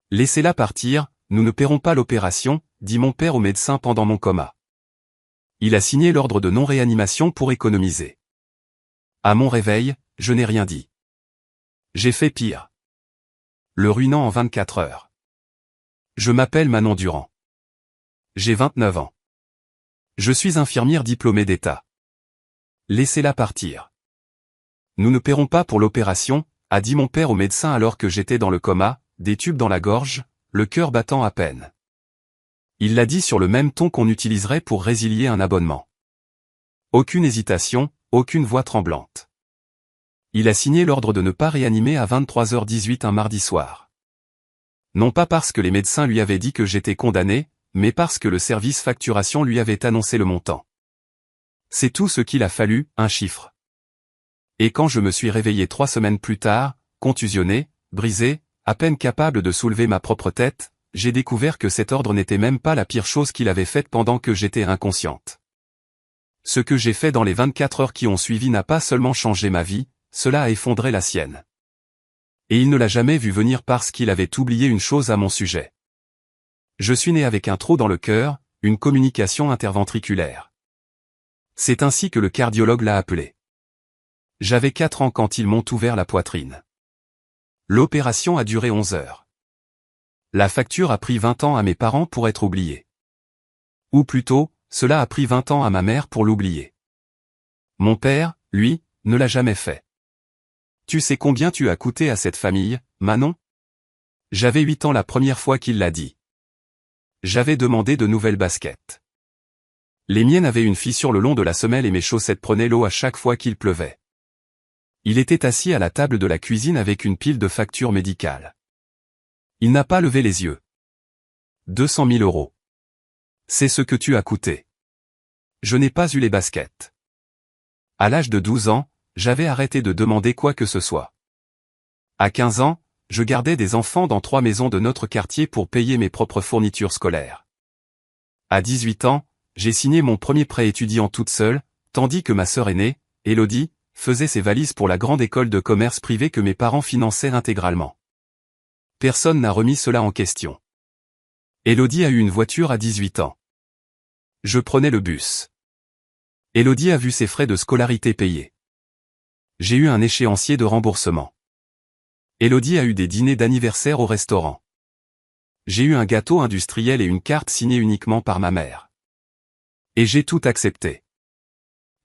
Laissez-la partir, nous ne paierons pas l'opération, dit mon père au médecin pendant mon coma. Il a signé l'ordre de non-réanimation pour économiser. À mon réveil, je n'ai rien dit. J'ai fait pire. Le ruinant en 24 heures. Je m'appelle Manon Durand. J'ai 29 ans. Je suis infirmière diplômée d'État. Laissez-la partir. Nous ne paierons pas pour l'opération, a dit mon père au médecin alors que j'étais dans le coma, des tubes dans la gorge, le cœur battant à peine. Il l'a dit sur le même ton qu'on utiliserait pour résilier un abonnement. Aucune hésitation, aucune voix tremblante. Il a signé l'ordre de ne pas réanimer à 23h18 un mardi soir. Non pas parce que les médecins lui avaient dit que j'étais condamné, mais parce que le service facturation lui avait annoncé le montant. C'est tout ce qu'il a fallu, un chiffre. Et quand je me suis réveillé 3 semaines plus tard, contusionné, brisé, à peine capable de soulever ma propre tête, j'ai découvert que cet ordre n'était même pas la pire chose qu'il avait faite pendant que j'étais inconsciente. Ce que j'ai fait dans les 24 heures qui ont suivi n'a pas seulement changé ma vie, cela a effondré la sienne. Et il ne l'a jamais vu venir parce qu'il avait oublié une chose à mon sujet. Je suis né avec un trou dans le cœur, une communication interventriculaire. C'est ainsi que le cardiologue l'a appelé. J'avais 4 ans quand ils m'ont ouvert la poitrine. L'opération a duré 11 heures. La facture a pris 20 ans à mes parents pour être oubliée. Ou plutôt, cela a pris 20 ans à ma mère pour l'oublier. Mon père, lui, ne l'a jamais fait. Tu sais combien tu as coûté à cette famille, Manon? J'avais 8 ans la première fois qu'il l'a dit. J'avais demandé de nouvelles baskets. Les miennes avaient une fissure le long de la semelle et mes chaussettes prenaient l'eau à chaque fois qu'il pleuvait. Il était assis à la table de la cuisine avec une pile de factures médicales. Il n'a pas levé les yeux. 200 000 euros. C'est ce que tu as coûté. Je n'ai pas eu les baskets. À l'âge de 12 ans, j'avais arrêté de demander quoi que ce soit. À 15 ans, je gardais des enfants dans 3 maisons de notre quartier pour payer mes propres fournitures scolaires. À 18 ans, j'ai signé mon premier prêt étudiant toute seule, tandis que ma sœur aînée, Élodie, faisait ses valises pour la grande école de commerce privée que mes parents finançaient intégralement. Personne n'a remis cela en question. Élodie a eu une voiture à 18 ans. Je prenais le bus. Élodie a vu ses frais de scolarité payés. J'ai eu un échéancier de remboursement. Élodie a eu des dîners d'anniversaire au restaurant. J'ai eu un gâteau industriel et une carte signée uniquement par ma mère. Et j'ai tout accepté.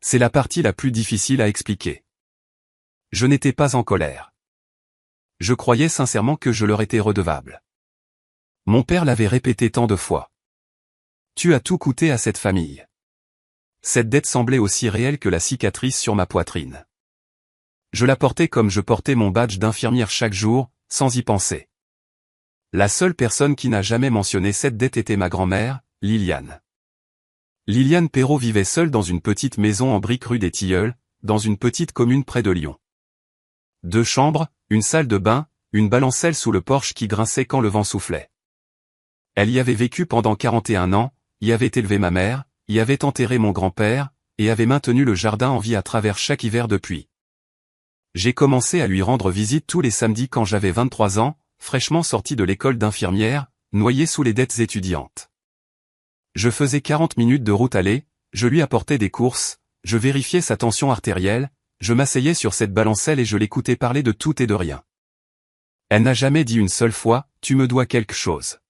C'est la partie la plus difficile à expliquer. Je n'étais pas en colère. Je croyais sincèrement que je leur étais redevable. Mon père l'avait répété tant de fois. Tu as tout coûté à cette famille. Cette dette semblait aussi réelle que la cicatrice sur ma poitrine. Je la portais comme je portais mon badge d'infirmière chaque jour, sans y penser. La seule personne qui n'a jamais mentionné cette dette était ma grand-mère, Liliane. Liliane Perrault vivait seule dans une petite maison en briques rue des Tilleuls, dans une petite commune près de Lyon. 2 chambres, une salle de bain, une balancelle sous le porche qui grinçait quand le vent soufflait. Elle y avait vécu pendant 41 ans, y avait élevé ma mère, y avait enterré mon grand-père, et avait maintenu le jardin en vie à travers chaque hiver depuis. J'ai commencé à lui rendre visite tous les samedis quand j'avais 23 ans, fraîchement sorti de l'école d'infirmière, noyé sous les dettes étudiantes. Je faisais 40 minutes de route aller, je lui apportais des courses, je vérifiais sa tension artérielle, je m'asseyais sur cette balancelle et je l'écoutais parler de tout et de rien. Elle n'a jamais dit une seule fois, tu me dois quelque chose.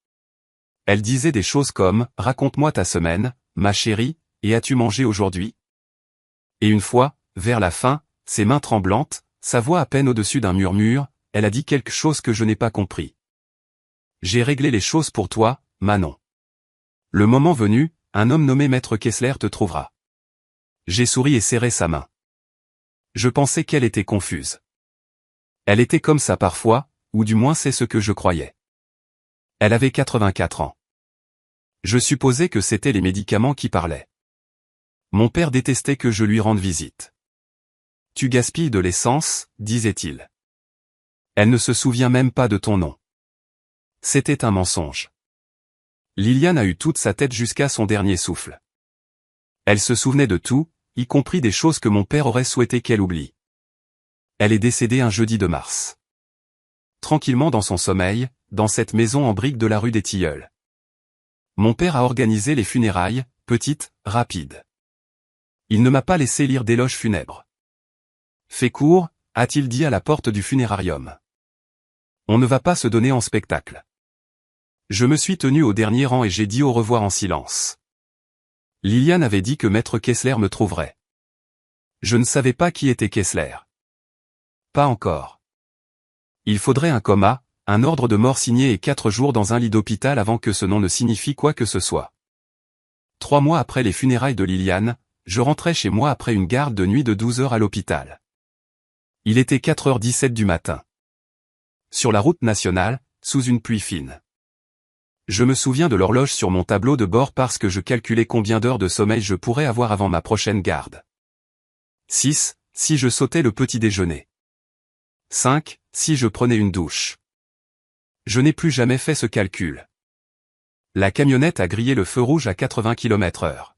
Elle disait des choses comme, raconte-moi ta semaine, ma chérie, et as-tu mangé aujourd'hui? Et une fois, vers la fin, ses mains tremblantes, sa voix à peine au-dessus d'un murmure, elle a dit quelque chose que je n'ai pas compris. J'ai réglé les choses pour toi, Manon. Le moment venu, un homme nommé Maître Kessler te trouvera. J'ai souri et serré sa main. Je pensais qu'elle était confuse. Elle était comme ça parfois, ou du moins c'est ce que je croyais. Elle avait 84 ans. Je supposais que c'était les médicaments qui parlaient. Mon père détestait que je lui rende visite. Tu gaspilles de l'essence, disait-il. Elle ne se souvient même pas de ton nom. C'était un mensonge. Liliane a eu toute sa tête jusqu'à son dernier souffle. Elle se souvenait de tout, y compris des choses que mon père aurait souhaité qu'elle oublie. Elle est décédée un jeudi de mars. tranquillement dans son sommeil, dans cette maison en briques de la rue des Tilleuls. Mon père a organisé les funérailles, petites, rapides. Il ne m'a pas laissé lire d'éloges funèbres. Fait court, a-t-il dit à la porte du funérarium. On ne va pas se donner en spectacle. Je me suis tenu au dernier rang et j'ai dit au revoir en silence. Liliane avait dit que maître Kessler me trouverait. Je ne savais pas qui était Kessler. Pas encore. Il faudrait un coma, un ordre de mort signé et 4 jours dans un lit d'hôpital avant que ce nom ne signifie quoi que ce soit. 3 mois après les funérailles de Liliane, je rentrais chez moi après une garde de nuit de 12 heures à l'hôpital. Il était 4h17 du matin. Sur la route nationale, sous une pluie fine. Je me souviens de l'horloge sur mon tableau de bord parce que je calculais combien d'heures de sommeil je pourrais avoir avant ma prochaine garde. 6, si je sautais le petit déjeuner. 5, si je prenais une douche. Je n'ai plus jamais fait ce calcul. La camionnette a grillé le feu rouge à 80 km/h.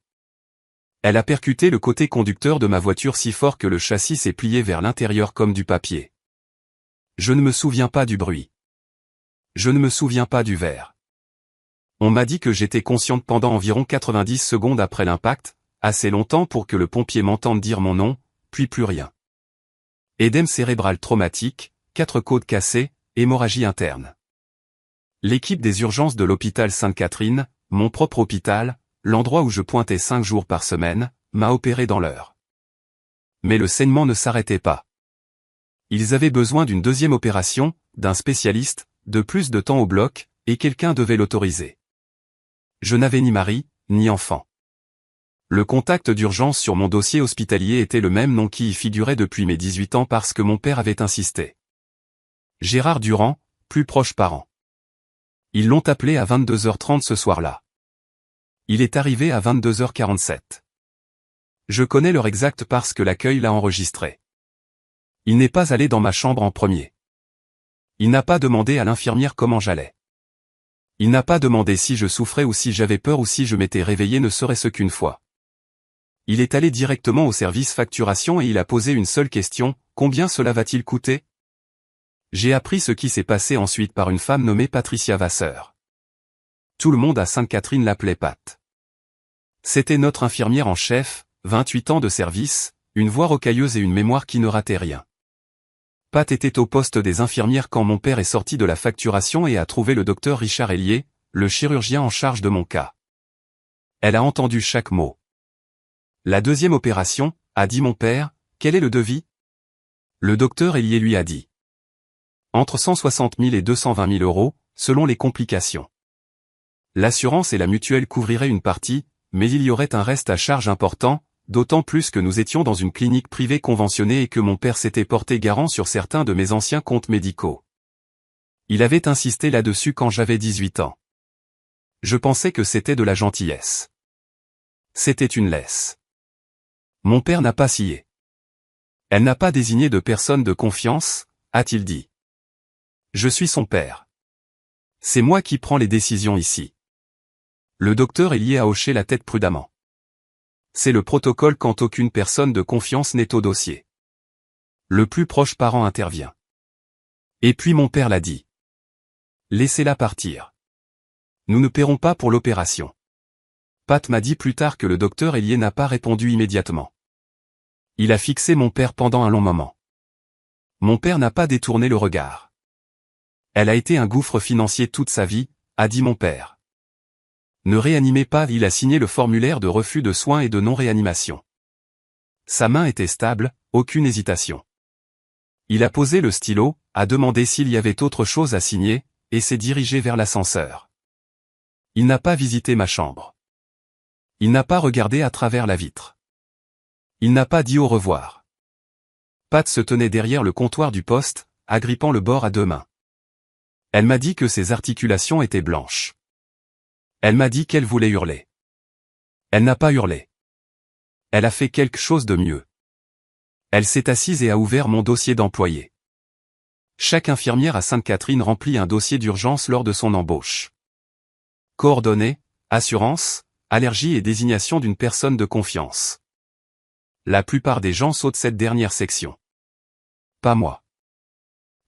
Elle a percuté le côté conducteur de ma voiture si fort que le châssis s'est plié vers l'intérieur comme du papier. Je ne me souviens pas du bruit. Je ne me souviens pas du verre. On m'a dit que j'étais consciente pendant environ 90 secondes après l'impact, assez longtemps pour que le pompier m'entende dire mon nom, puis plus rien. Édème cérébral traumatique, 4 côtes cassées, hémorragie interne. L'équipe des urgences de l'hôpital Sainte-Catherine, mon propre hôpital, l'endroit où je pointais 5 jours par semaine, m'a opéré dans l'heure. Mais le saignement ne s'arrêtait pas. Ils avaient besoin d'une deuxième opération, d'un spécialiste, de plus de temps au bloc, et quelqu'un devait l'autoriser. Je n'avais ni mari, ni enfant. Le contact d'urgence sur mon dossier hospitalier était le même nom qui y figurait depuis mes 18 ans parce que mon père avait insisté. Gérard Durand, plus proche parent. Ils l'ont appelé à 22h30 ce soir-là. Il est arrivé à 22h47. Je connais l'heure exacte parce que l'accueil l'a enregistré. Il n'est pas allé dans ma chambre en premier. Il n'a pas demandé à l'infirmière comment j'allais. Il n'a pas demandé si je souffrais ou si j'avais peur ou si je m'étais réveillé ne serait-ce qu'une fois. Il est allé directement au service facturation et il a posé une seule question, combien cela va-t-il coûter ? J'ai appris ce qui s'est passé ensuite par une femme nommée Patricia Vasseur. Tout le monde à Sainte-Catherine l'appelait Pat. C'était notre infirmière en chef, 28 ans de service, une voix rocailleuse et une mémoire qui ne ratait rien. Pat était au poste des infirmières quand mon père est sorti de la facturation et a trouvé le docteur Richard Hélier, le chirurgien en charge de mon cas. Elle a entendu chaque mot. La deuxième opération, a dit mon père, quel est le devis ? Le docteur Hélier lui a dit. Entre 160 000 et 220 000 euros, selon les complications. L'assurance et la mutuelle couvriraient une partie, mais il y aurait un reste à charge important, d'autant plus que nous étions dans une clinique privée conventionnée et que mon père s'était porté garant sur certains de mes anciens comptes médicaux. Il avait insisté là-dessus quand j'avais 18 ans. Je pensais que c'était de la gentillesse. C'était une laisse. Mon père n'a pas scié. Elle n'a pas désigné de personne de confiance, a-t-il dit. Je suis son père. C'est moi qui prends les décisions ici. Le docteur Hélier a hoché la tête prudemment. C'est le protocole quand aucune personne de confiance n'est au dossier. Le plus proche parent intervient. Et puis mon père l'a dit. Laissez-la partir. Nous ne paierons pas pour l'opération. Pat m'a dit plus tard que le docteur Hélier n'a pas répondu immédiatement. Il a fixé mon père pendant un long moment. Mon père n'a pas détourné le regard. Elle a été un gouffre financier toute sa vie, a dit mon père. Ne réanimez pas, il a signé le formulaire de refus de soins et de non-réanimation. Sa main était stable, aucune hésitation. Il a posé le stylo, a demandé s'il y avait autre chose à signer, et s'est dirigé vers l'ascenseur. Il n'a pas visité ma chambre. Il n'a pas regardé à travers la vitre. Il n'a pas dit au revoir. Pat se tenait derrière le comptoir du poste, agrippant le bord à 2 mains. Elle m'a dit que ses articulations étaient blanches. Elle m'a dit qu'elle voulait hurler. Elle n'a pas hurlé. Elle a fait quelque chose de mieux. Elle s'est assise et a ouvert mon dossier d'employé. Chaque infirmière à Sainte-Catherine remplit un dossier d'urgence lors de son embauche. Coordonnées, assurance, allergie et désignation d'une personne de confiance. La plupart des gens sautent cette dernière section. Pas moi.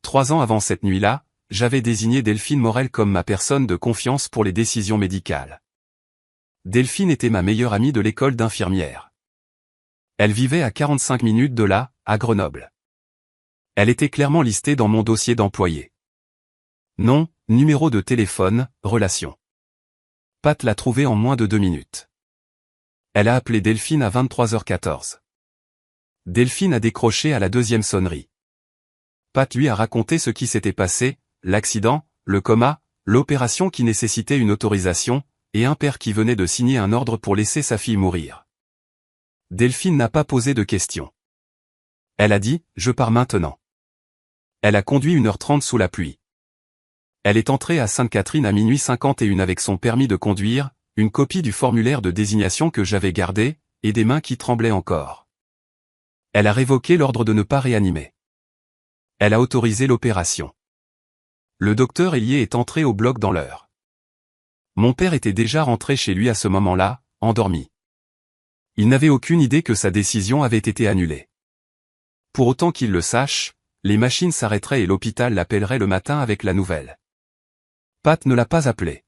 3 ans avant cette nuit-là, j'avais désigné Delphine Morel comme ma personne de confiance pour les décisions médicales. Delphine était ma meilleure amie de l'école d'infirmière. Elle vivait à 45 minutes de là, à Grenoble. Elle était clairement listée dans mon dossier d'employé. Nom, numéro de téléphone, relation. Pat l'a trouvée en moins de 2 minutes. Elle a appelé Delphine à 23h14. Delphine a décroché à la deuxième sonnerie. Pat lui a raconté ce qui s'était passé, l'accident, le coma, l'opération qui nécessitait une autorisation, et un père qui venait de signer un ordre pour laisser sa fille mourir. Delphine n'a pas posé de questions. Elle a dit « Je pars maintenant ». Elle a conduit 1h30 sous la pluie. Elle est entrée à Sainte-Catherine à minuit 51 avec son permis de conduire, une copie du formulaire de désignation que j'avais gardé, et des mains qui tremblaient encore. Elle a révoqué l'ordre de ne pas réanimer. Elle a autorisé l'opération. Le docteur Hélier est entré au bloc dans l'heure. Mon père était déjà rentré chez lui à ce moment-là, endormi. Il n'avait aucune idée que sa décision avait été annulée. Pour autant qu'il le sache, les machines s'arrêteraient et l'hôpital l'appellerait le matin avec la nouvelle. Pat ne l'a pas appelé.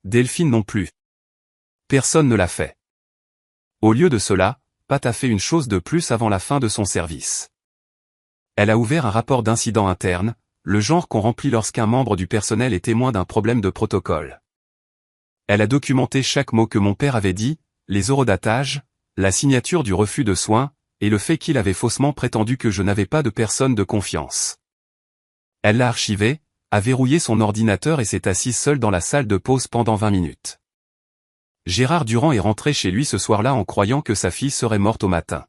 Delphine non plus. Personne ne l'a fait. Au lieu de cela, Pat a fait une chose de plus avant la fin de son service. Elle a ouvert un rapport d'incident interne, le genre qu'on remplit lorsqu'un membre du personnel est témoin d'un problème de protocole. Elle a documenté chaque mot que mon père avait dit, les horodatages, la signature du refus de soins, et le fait qu'il avait faussement prétendu que je n'avais pas de personne de confiance. Elle l'a archivé, a verrouillé son ordinateur et s'est assise seule dans la salle de pause pendant 20 minutes. Gérard Durand est rentré chez lui ce soir-là en croyant que sa fille serait morte au matin.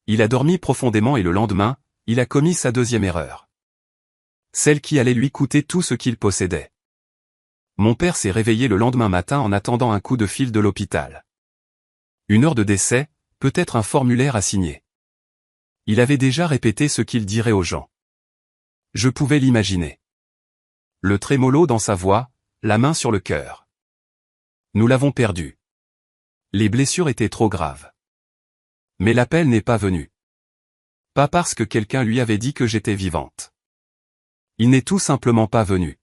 Il a dormi profondément et le lendemain, il a commis sa deuxième erreur. Celle qui allait lui coûter tout ce qu'il possédait. Mon père s'est réveillé le lendemain matin en attendant un coup de fil de l'hôpital. 1 heure de décès, peut-être un formulaire à signer. Il avait déjà répété ce qu'il dirait aux gens. Je pouvais l'imaginer. Le trémolo dans sa voix, la main sur le cœur. Nous l'avons perdu. Les blessures étaient trop graves. Mais l'appel n'est pas venu. Pas parce que quelqu'un lui avait dit que j'étais vivante. Il n'est tout simplement pas venu.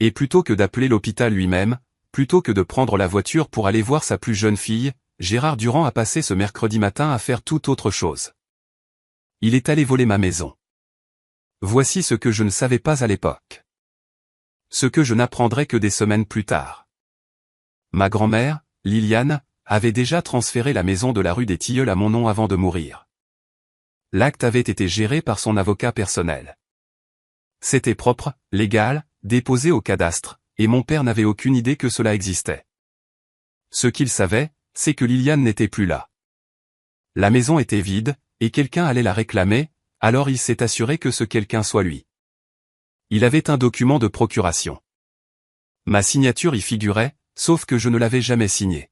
Et plutôt que d'appeler l'hôpital lui-même, plutôt que de prendre la voiture pour aller voir sa plus jeune fille, Gérard Durand a passé ce mercredi matin à faire toute autre chose. Il est allé voler ma maison. Voici ce que je ne savais pas à l'époque. Ce que je n'apprendrai que des semaines plus tard. Ma grand-mère, Liliane, avait déjà transféré la maison de la rue des Tilleuls à mon nom avant de mourir. L'acte avait été géré par son avocat personnel. C'était propre, légal, déposé au cadastre, et mon père n'avait aucune idée que cela existait. Ce qu'il savait, c'est que Liliane n'était plus là. La maison était vide, et quelqu'un allait la réclamer, alors il s'est assuré que ce quelqu'un soit lui. Il avait un document de procuration. Ma signature y figurait, sauf que je ne l'avais jamais signé.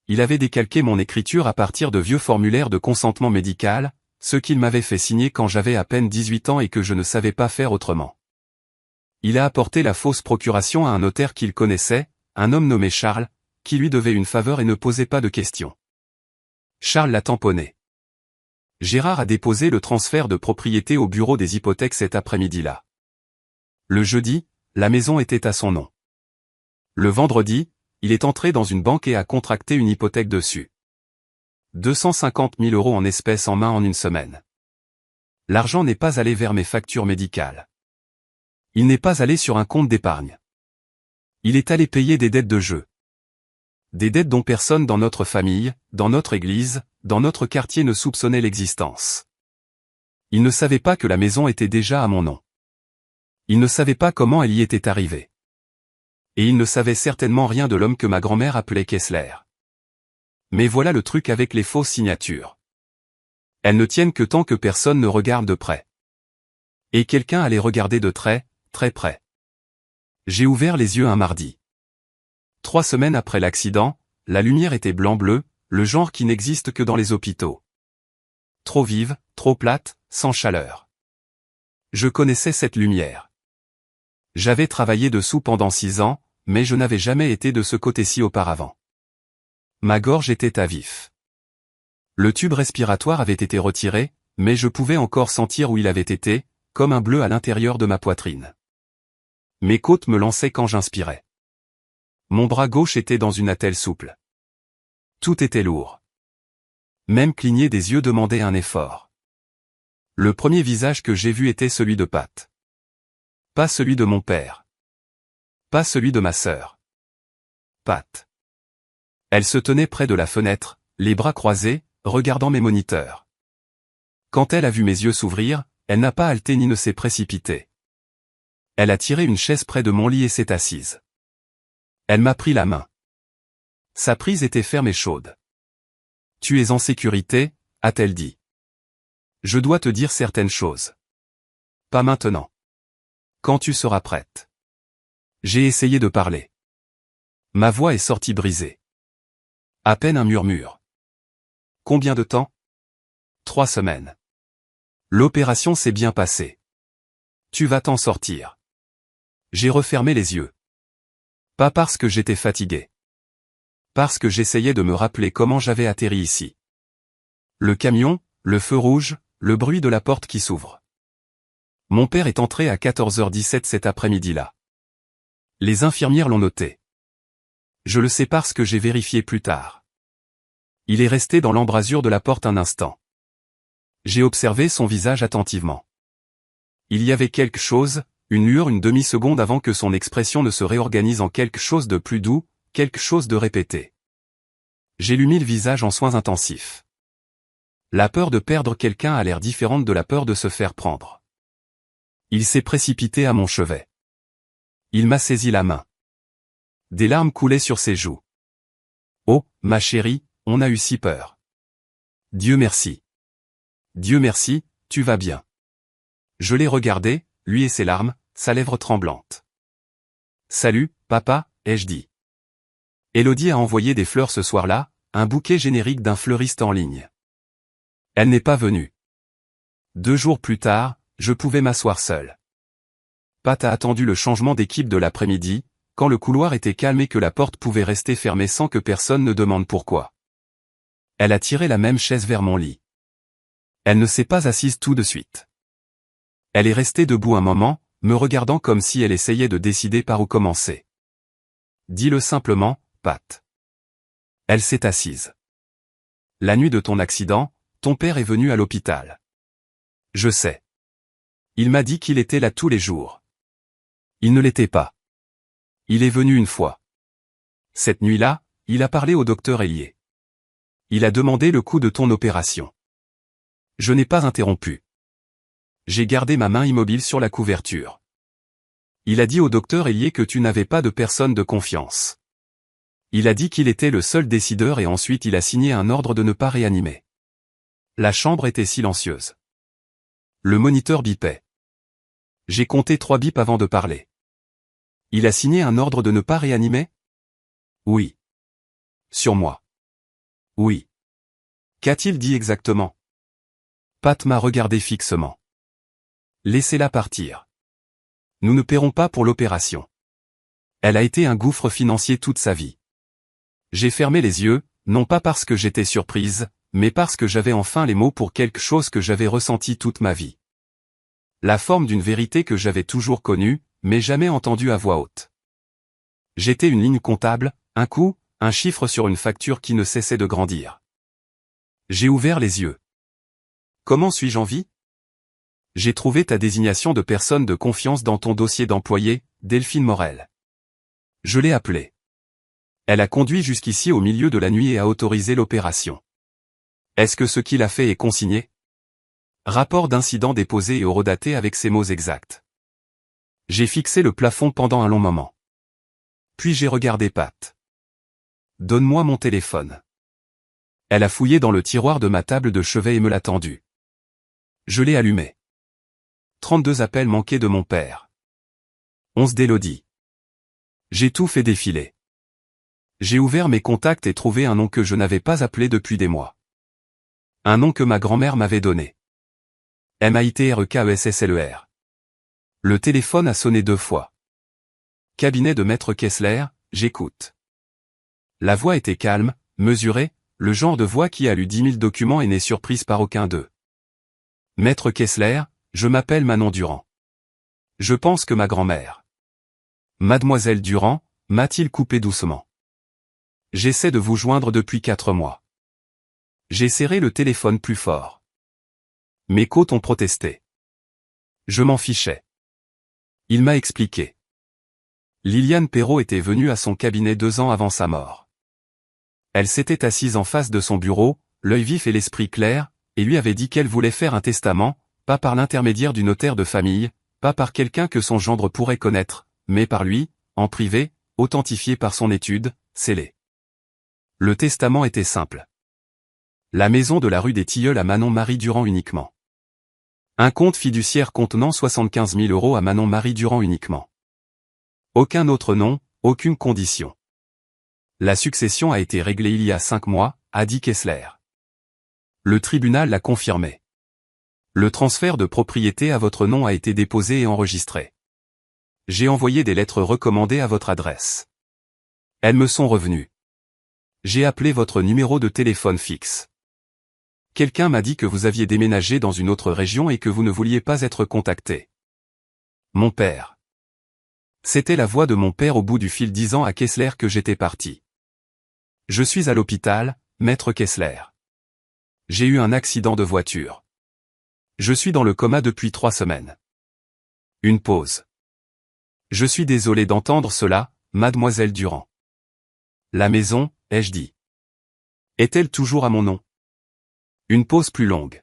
Il avait décalqué mon écriture à partir de vieux formulaires de consentement médical, ce qu'il m'avait fait signer quand j'avais à peine 18 ans et que je ne savais pas faire autrement. Il a apporté la fausse procuration à un notaire qu'il connaissait, un homme nommé Charles, qui lui devait une faveur et ne posait pas de questions. Charles l'a tamponné. Gérard a déposé le transfert de propriété au bureau des hypothèques cet après-midi-là. Le jeudi, la maison était à son nom. Le vendredi, il est entré dans une banque et a contracté une hypothèque dessus. 250 000 € en espèces en main en une semaine. L'argent n'est pas allé vers mes factures médicales. Il n'est pas allé sur un compte d'épargne. Il est allé payer des dettes de jeu. Des dettes dont personne dans notre famille, dans notre église, dans notre quartier ne soupçonnait l'existence. Il ne savait pas que la maison était déjà à mon nom. Il ne savait pas comment elle y était arrivée. Et il ne savait certainement rien de l'homme que ma grand-mère appelait Kessler. Mais voilà le truc avec les fausses signatures. Elles ne tiennent que tant que personne ne regarde de près. Et quelqu'un allait regarder de très, très près. J'ai ouvert les yeux un mardi. 3 semaines après l'accident, la lumière était blanc-bleu, le genre qui n'existe que dans les hôpitaux. Trop vive, trop plate, sans chaleur. Je connaissais cette lumière. J'avais travaillé dessous pendant 6 ans, mais je n'avais jamais été de ce côté-ci auparavant. Ma gorge était à vif. Le tube respiratoire avait été retiré, mais je pouvais encore sentir où il avait été, comme un bleu à l'intérieur de ma poitrine. Mes côtes me lançaient quand j'inspirais. Mon bras gauche était dans une attelle souple. Tout était lourd. Même cligner des yeux demandait un effort. Le premier visage que j'ai vu était celui de Pat. Pas celui de mon père. Pas celui de ma sœur. Pat. Elle se tenait près de la fenêtre, les bras croisés, regardant mes moniteurs. Quand elle a vu mes yeux s'ouvrir, elle n'a pas halté ni ne s'est précipitée. Elle a tiré une chaise près de mon lit et s'est assise. Elle m'a pris la main. Sa prise était ferme et chaude. « Tu es en sécurité ?» a-t-elle dit. « Je dois te dire certaines choses. »« Pas maintenant. Quand tu seras prête. » J'ai essayé de parler. Ma voix est sortie brisée. À peine un murmure. « Combien de temps ?»« 3 semaines. »« L'opération s'est bien passée. Tu vas t'en sortir. » J'ai refermé les yeux. Pas parce que j'étais fatigué. Parce que j'essayais de me rappeler comment j'avais atterri ici. Le camion, le feu rouge, le bruit de la porte qui s'ouvre. Mon père est entré à 14h17 cet après-midi-là. Les infirmières l'ont noté. Je le sais parce que j'ai vérifié plus tard. Il est resté dans l'embrasure de la porte un instant. J'ai observé son visage attentivement. Il y avait quelque chose, une lueur une demi-seconde avant que son expression ne se réorganise en quelque chose de plus doux, quelque chose de répété. J'ai lu 1000 visages en soins intensifs. La peur de perdre quelqu'un a l'air différente de la peur de se faire prendre. Il s'est précipité à mon chevet. Il m'a saisi la main. Des larmes coulaient sur ses joues. « Oh, ma chérie, on a eu si peur. »« Dieu merci. Dieu merci, tu vas bien. » Je l'ai regardé, lui et ses larmes, sa lèvre tremblante. « Salut, papa » ai-je dit. Élodie a envoyé des fleurs ce soir-là, un bouquet générique d'un fleuriste en ligne. Elle n'est pas venue. 2 jours plus tard, je pouvais m'asseoir seul. Pat a attendu le changement d'équipe de l'après-midi, quand le couloir était calme et que la porte pouvait rester fermée sans que personne ne demande pourquoi. Elle a tiré la même chaise vers mon lit. Elle ne s'est pas assise tout de suite. Elle est restée debout un moment, me regardant comme si elle essayait de décider par où commencer. Dis-le simplement, Pat. Elle s'est assise. La nuit de ton accident, ton père est venu à l'hôpital. Je sais. Il m'a dit qu'il était là tous les jours. Il ne l'était pas. Il est venu une fois. Cette nuit-là, il a parlé au docteur Hélier. Il a demandé le coût de ton opération. Je n'ai pas interrompu. J'ai gardé ma main immobile sur la couverture. Il a dit au docteur Hélier que tu n'avais pas de personne de confiance. Il a dit qu'il était le seul décideur et ensuite il a signé un ordre de ne pas réanimer. La chambre était silencieuse. Le moniteur bipait. J'ai compté 3 bips avant de parler. Il a signé un ordre de ne pas réanimer? Oui. Sur moi. Oui. Qu'a-t-il dit exactement? Pat m'a regardé fixement. Laissez-la partir. Nous ne paierons pas pour l'opération. Elle a été un gouffre financier toute sa vie. J'ai fermé les yeux, non pas parce que j'étais surprise, mais parce que j'avais enfin les mots pour quelque chose que j'avais ressenti toute ma vie. La forme d'une vérité que j'avais toujours connue, mais jamais entendue à voix haute. J'étais une ligne comptable, un coût, un chiffre sur une facture qui ne cessait de grandir. J'ai ouvert les yeux. Comment suis-je en vie? J'ai trouvé ta désignation de personne de confiance dans ton dossier d'employé, Delphine Morel. Je l'ai appelée. Elle a conduit jusqu'ici au milieu de la nuit et a autorisé l'opération. Est-ce que ce qu'il a fait est consigné? Rapport d'incident déposé et horodaté avec ces mots exacts. J'ai fixé le plafond pendant un long moment. Puis j'ai regardé Pat. Donne-moi mon téléphone. Elle a fouillé dans le tiroir de ma table de chevet et me l'a tendu. Je l'ai allumé. 32 appels manqués de mon père. 11 d'Élodie. J'ai tout fait défiler. J'ai ouvert mes contacts et trouvé un nom que je n'avais pas appelé depuis des mois. Un nom que ma grand-mère m'avait donné. MAITREKESSLER. Le téléphone a sonné 2 fois. Cabinet de Maître Kessler, j'écoute. La voix était calme, mesurée, le genre de voix qui a lu 10 000 documents et n'est surprise par aucun d'eux. Maître Kessler, Je m'appelle Manon Durand. Je pense que ma grand-mère. Mademoiselle Durand, m'a-t-il coupé doucement. J'essaie de vous joindre depuis 4 mois. J'ai serré le téléphone plus fort. Mes côtes ont protesté. Je m'en fichais. Il m'a expliqué. Liliane Perrault était venue à son cabinet 2 ans avant sa mort. Elle s'était assise en face de son bureau, l'œil vif et l'esprit clair, et lui avait dit qu'elle voulait faire un testament, pas par l'intermédiaire du notaire de famille, pas par quelqu'un que son gendre pourrait connaître, mais par lui, en privé, authentifié par son étude, scellé. Le testament était simple. La maison de la rue des Tilleuls à Manon-Marie Durand uniquement. Un compte fiduciaire contenant 75 000 € à Manon-Marie Durand uniquement. Aucun autre nom, aucune condition. La succession a été réglée il y a 5 mois, a dit Kessler. Le tribunal l'a confirmé. Le transfert de propriété à votre nom a été déposé et enregistré. J'ai envoyé des lettres recommandées à votre adresse. Elles me sont revenues. J'ai appelé votre numéro de téléphone fixe. Quelqu'un m'a dit que vous aviez déménagé dans une autre région et que vous ne vouliez pas être contacté. Mon père. C'était la voix de mon père au bout du fil disant à Kessler que j'étais parti. Je suis à l'hôpital, maître Kessler. J'ai eu un accident de voiture. Je suis dans le coma depuis 3 semaines. Une pause. Je suis désolé d'entendre cela, mademoiselle Durand. La maison, ai-je dit. Est-elle toujours à mon nom? Une pause plus longue.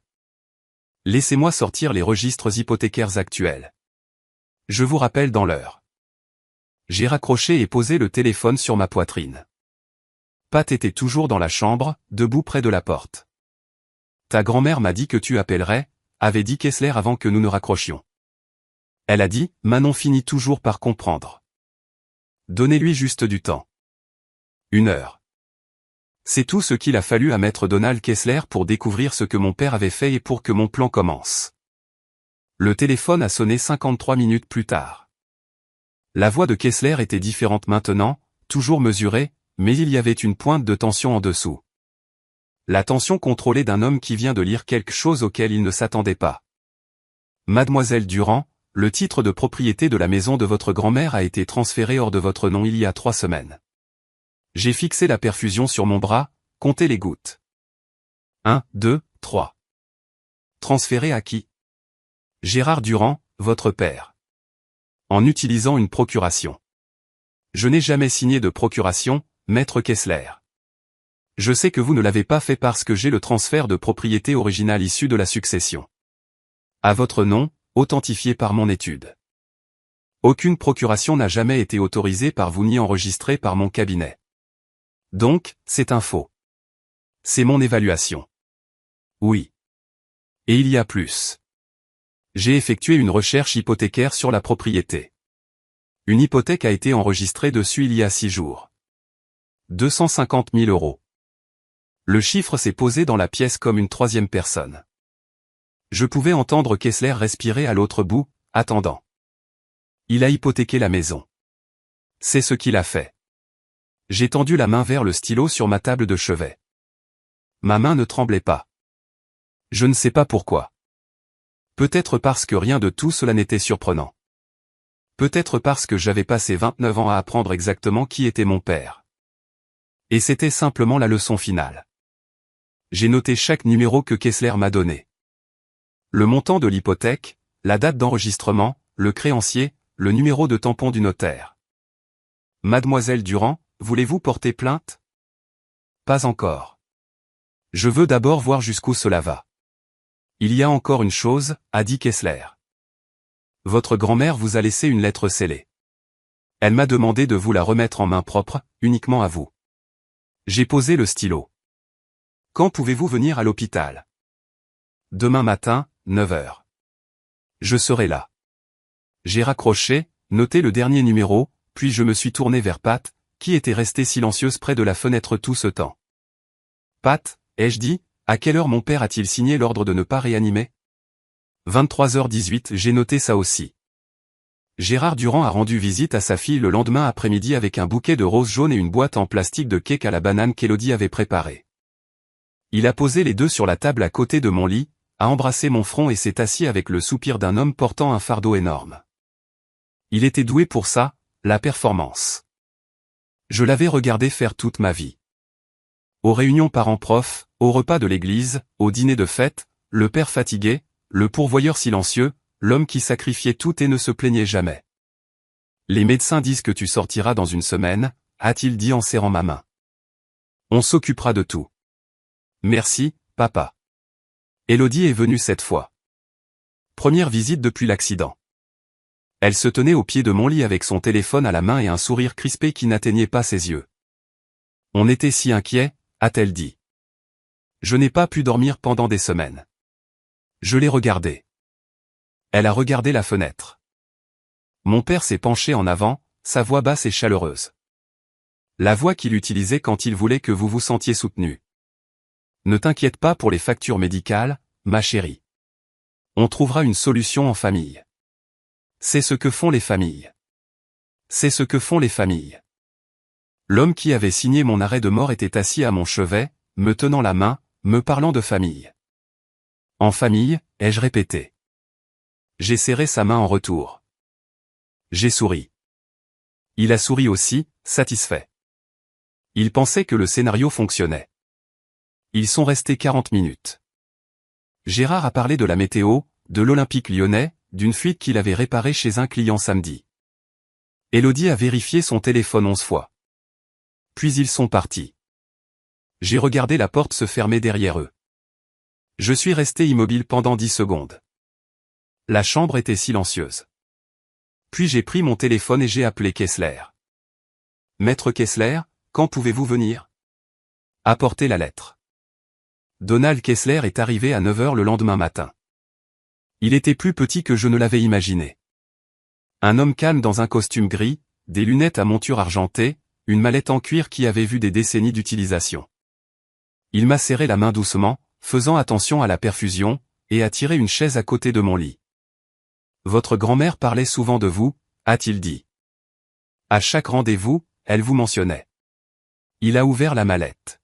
Laissez-moi sortir les registres hypothécaires actuels. Je vous rappelle dans l'heure. J'ai raccroché et posé le téléphone sur ma poitrine. Pat était toujours dans la chambre, debout près de la porte. Ta grand-mère m'a dit que tu appellerais, avait dit Kessler avant que nous ne raccrochions. Elle a dit, Manon finit toujours par comprendre. Donnez-lui juste du temps. 1 heure. C'est tout ce qu'il a fallu à maître Donald Kessler pour découvrir ce que mon père avait fait et pour que mon plan commence. Le téléphone a sonné 53 minutes plus tard. La voix de Kessler était différente maintenant, toujours mesurée, mais il y avait une pointe de tension en dessous. La tension contrôlée d'un homme qui vient de lire quelque chose auquel il ne s'attendait pas. Mademoiselle Durand, le titre de propriété de la maison de votre grand-mère a été transféré hors de votre nom il y a 3 semaines. J'ai fixé la perfusion sur mon bras, comptez les gouttes. 1, 2, 3. Transféré à qui? Gérard Durand, votre père. En utilisant une procuration. Je n'ai jamais signé de procuration, maître Kessler. Je sais que vous ne l'avez pas fait parce que j'ai le transfert de propriété original issu de la succession. À votre nom, authentifié par mon étude. Aucune procuration n'a jamais été autorisée par vous ni enregistrée par mon cabinet. Donc, c'est un faux. C'est mon évaluation. Oui. Et il y a plus. J'ai effectué une recherche hypothécaire sur la propriété. Une hypothèque a été enregistrée dessus il y a 6 jours. 250 000 €. Le chiffre s'est posé dans la pièce comme une 3e personne. Je pouvais entendre Kessler respirer à l'autre bout, attendant. Il a hypothéqué la maison. C'est ce qu'il a fait. J'ai tendu la main vers le stylo sur ma table de chevet. Ma main ne tremblait pas. Je ne sais pas pourquoi. Peut-être parce que rien de tout cela n'était surprenant. Peut-être parce que j'avais passé 29 ans à apprendre exactement qui était mon père. Et c'était simplement la leçon finale. J'ai noté chaque numéro que Kessler m'a donné. Le montant de l'hypothèque, la date d'enregistrement, le créancier, le numéro de tampon du notaire. Mademoiselle Durand, voulez-vous porter plainte? Pas encore. Je veux d'abord voir jusqu'où cela va. Il y a encore une chose, a dit Kessler. Votre grand-mère vous a laissé une lettre scellée. Elle m'a demandé de vous la remettre en main propre, uniquement à vous. J'ai posé le stylo. Quand pouvez-vous venir à l'hôpital? Demain matin, 9 h. Je serai là. J'ai raccroché, noté le dernier numéro, puis je me suis tourné vers Pat, qui était restée silencieuse près de la fenêtre tout ce temps. Pat, ai-je dit, à quelle heure mon père a-t-il signé l'ordre de ne pas réanimer? 23h18, j'ai noté ça aussi. Gérard Durand a rendu visite à sa fille le lendemain après-midi avec un bouquet de roses jaunes et une boîte en plastique de cake à la banane qu'Élodie avait préparée. Il a posé les deux sur la table à côté de mon lit, a embrassé mon front et s'est assis avec le soupir d'un homme portant un fardeau énorme. Il était doué pour ça, la performance. Je l'avais regardé faire toute ma vie. Aux réunions parents-profs, au repas de l'église, au dîner de fête, le père fatigué, le pourvoyeur silencieux, l'homme qui sacrifiait tout et ne se plaignait jamais. Les médecins disent que tu sortiras dans une semaine, a-t-il dit en serrant ma main. On s'occupera de tout. Merci, papa. Élodie est venue cette fois. Première visite depuis l'accident. Elle se tenait au pied de mon lit avec son téléphone à la main et un sourire crispé qui n'atteignait pas ses yeux. On était si inquiets, a-t-elle dit. Je n'ai pas pu dormir pendant des semaines. Je l'ai regardée. Elle a regardé la fenêtre. Mon père s'est penché en avant, sa voix basse et chaleureuse. La voix qu'il utilisait quand il voulait que vous vous sentiez soutenu. Ne t'inquiète pas pour les factures médicales, ma chérie. On trouvera une solution en famille. C'est ce que font les familles. C'est ce que font les familles. L'homme qui avait signé mon arrêt de mort était assis à mon chevet, me tenant la main, me parlant de famille. En famille, ai-je répété. J'ai serré sa main en retour. J'ai souri. Il a souri aussi, satisfait. Il pensait que le scénario fonctionnait. Ils sont restés 40 minutes. Gérard a parlé de la météo, de l'Olympique lyonnais, d'une fuite qu'il avait réparée chez un client samedi. Élodie a vérifié son téléphone 11 fois. Puis ils sont partis. J'ai regardé la porte se fermer derrière eux. Je suis resté immobile pendant 10 secondes. La chambre était silencieuse. Puis j'ai pris mon téléphone et j'ai appelé Kessler. Maître Kessler, quand pouvez-vous venir? Apportez la lettre. Donald Kessler est arrivé à 9 h le lendemain matin. Il était plus petit que je ne l'avais imaginé. Un homme calme dans un costume gris, des lunettes à monture argentée, une mallette en cuir qui avait vu des décennies d'utilisation. Il m'a serré la main doucement, faisant attention à la perfusion, et a tiré une chaise à côté de mon lit. Votre grand-mère parlait souvent de vous, a-t-il dit. À chaque rendez-vous, elle vous mentionnait. Il a ouvert la mallette.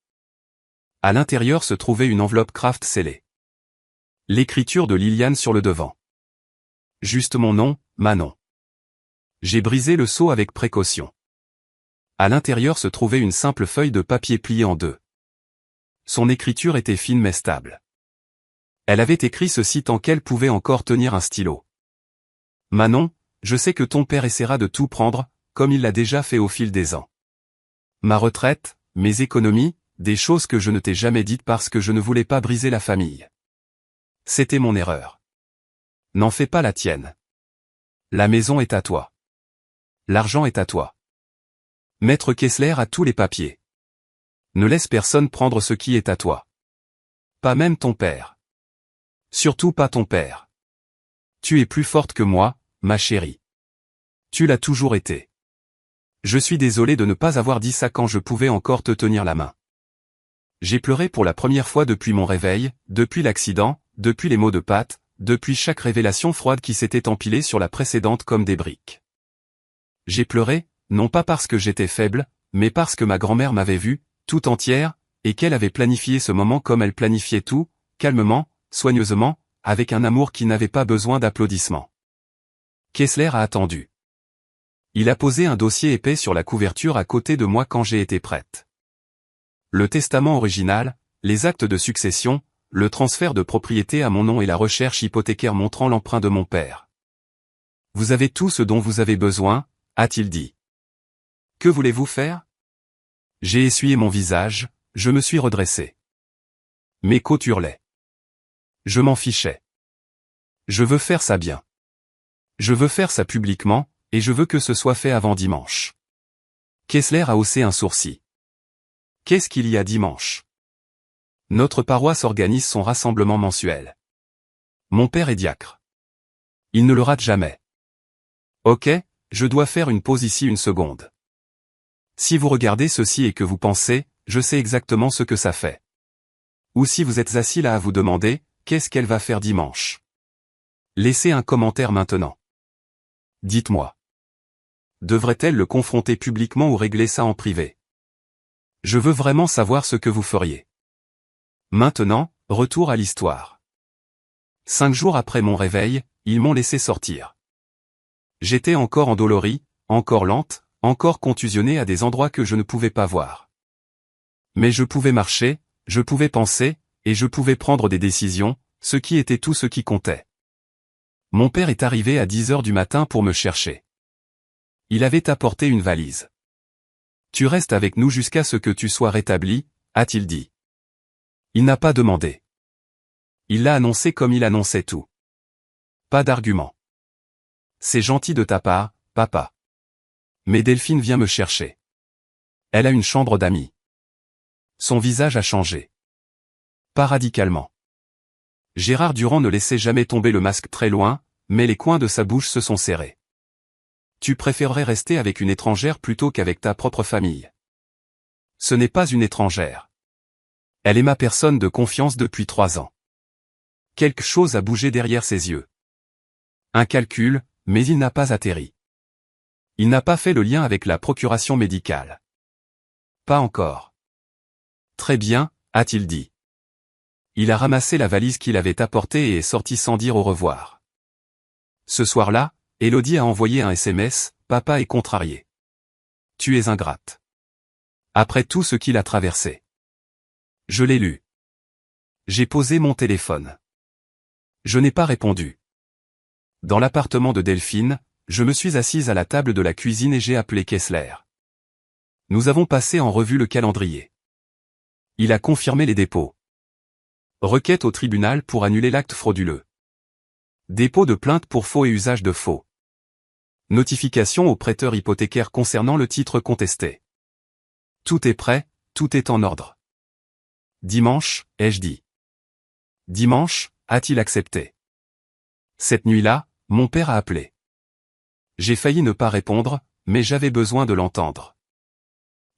À l'intérieur se trouvait une enveloppe Kraft scellée. L'écriture de Liliane sur le devant. Juste mon nom, Manon. J'ai brisé le sceau avec précaution. À l'intérieur se trouvait une simple feuille de papier pliée en deux. Son écriture était fine mais stable. Elle avait écrit ceci tant qu'elle pouvait encore tenir un stylo. Manon, je sais que ton père essaiera de tout prendre, comme il l'a déjà fait au fil des ans. Ma retraite, mes économies, des choses que je ne t'ai jamais dites parce que je ne voulais pas briser la famille. C'était mon erreur. N'en fais pas la tienne. La maison est à toi. L'argent est à toi. Maître Kessler a tous les papiers. Ne laisse personne prendre ce qui est à toi. Pas même ton père. Surtout pas ton père. Tu es plus forte que moi, ma chérie. Tu l'as toujours été. Je suis désolé de ne pas avoir dit ça quand je pouvais encore te tenir la main. J'ai pleuré pour la première fois depuis mon réveil, depuis l'accident, depuis les maux de patte, depuis chaque révélation froide qui s'était empilée sur la précédente comme des briques. J'ai pleuré, non pas parce que j'étais faible, mais parce que ma grand-mère m'avait vue, tout entière, et qu'elle avait planifié ce moment comme elle planifiait tout, calmement, soigneusement, avec un amour qui n'avait pas besoin d'applaudissements. Kessler a attendu. Il a posé un dossier épais sur la couverture à côté de moi quand j'ai été prête. Le testament original, les actes de succession, le transfert de propriété à mon nom et la recherche hypothécaire montrant l'emprunt de mon père. Vous avez tout ce dont vous avez besoin, a-t-il dit. Que voulez-vous faire? J'ai essuyé mon visage, je me suis redressé. Mes côtes hurlaient. Je m'en fichais. Je veux faire ça bien. Je veux faire ça publiquement, et je veux que ce soit fait avant dimanche. Kessler a haussé un sourcil. Qu'est-ce qu'il y a dimanche? Notre paroisse organise son rassemblement mensuel. Mon père est diacre. Il ne le rate jamais. Ok, je dois faire une pause ici une seconde. Si vous regardez ceci et que vous pensez, je sais exactement ce que ça fait. Ou si vous êtes assis là à vous demander, qu'est-ce qu'elle va faire dimanche? Laissez un commentaire maintenant. Dites-moi. Devrait-elle le confronter publiquement ou régler ça en privé? Je veux vraiment savoir ce que vous feriez. Maintenant, retour à l'histoire. 5 jours après mon réveil, ils m'ont laissé sortir. J'étais encore endolorie, encore lente, encore contusionnée à des endroits que je ne pouvais pas voir. Mais je pouvais marcher, je pouvais penser, et je pouvais prendre des décisions, ce qui était tout ce qui comptait. Mon père est arrivé à 10 heures du matin pour me chercher. Il avait apporté une valise. « Tu restes avec nous jusqu'à ce que tu sois rétabli », a-t-il dit. Il n'a pas demandé. Il l'a annoncé comme il annonçait tout. Pas d'argument. C'est gentil de ta part, papa. Mais Delphine vient me chercher. Elle a une chambre d'amis. Son visage a changé. Pas radicalement. Gérard Durand ne laissait jamais tomber le masque très loin, mais les coins de sa bouche se sont serrés. Tu préférerais rester avec une étrangère plutôt qu'avec ta propre famille. Ce n'est pas une étrangère. Elle est ma personne de confiance depuis 3 ans. Quelque chose a bougé derrière ses yeux. Un calcul, mais il n'a pas atterri. Il n'a pas fait le lien avec la procuration médicale. Pas encore. Très bien, a-t-il dit. Il a ramassé la valise qu'il avait apportée et est sorti sans dire au revoir. Ce soir-là, Élodie a envoyé un SMS, « Papa est contrarié. Tu es ingrate. » Après tout ce qu'il a traversé. Je l'ai lu. J'ai posé mon téléphone. Je n'ai pas répondu. Dans l'appartement de Delphine, je me suis assise à la table de la cuisine et j'ai appelé Kessler. Nous avons passé en revue le calendrier. Il a confirmé les dépôts. Requête au tribunal pour annuler l'acte frauduleux. Dépôt de plainte pour faux et usage de faux. Notification au prêteur hypothécaire concernant le titre contesté. Tout est prêt, tout est en ordre. Dimanche, ai-je dit. Dimanche, a-t-il accepté. Cette nuit-là, mon père a appelé. J'ai failli ne pas répondre, mais j'avais besoin de l'entendre.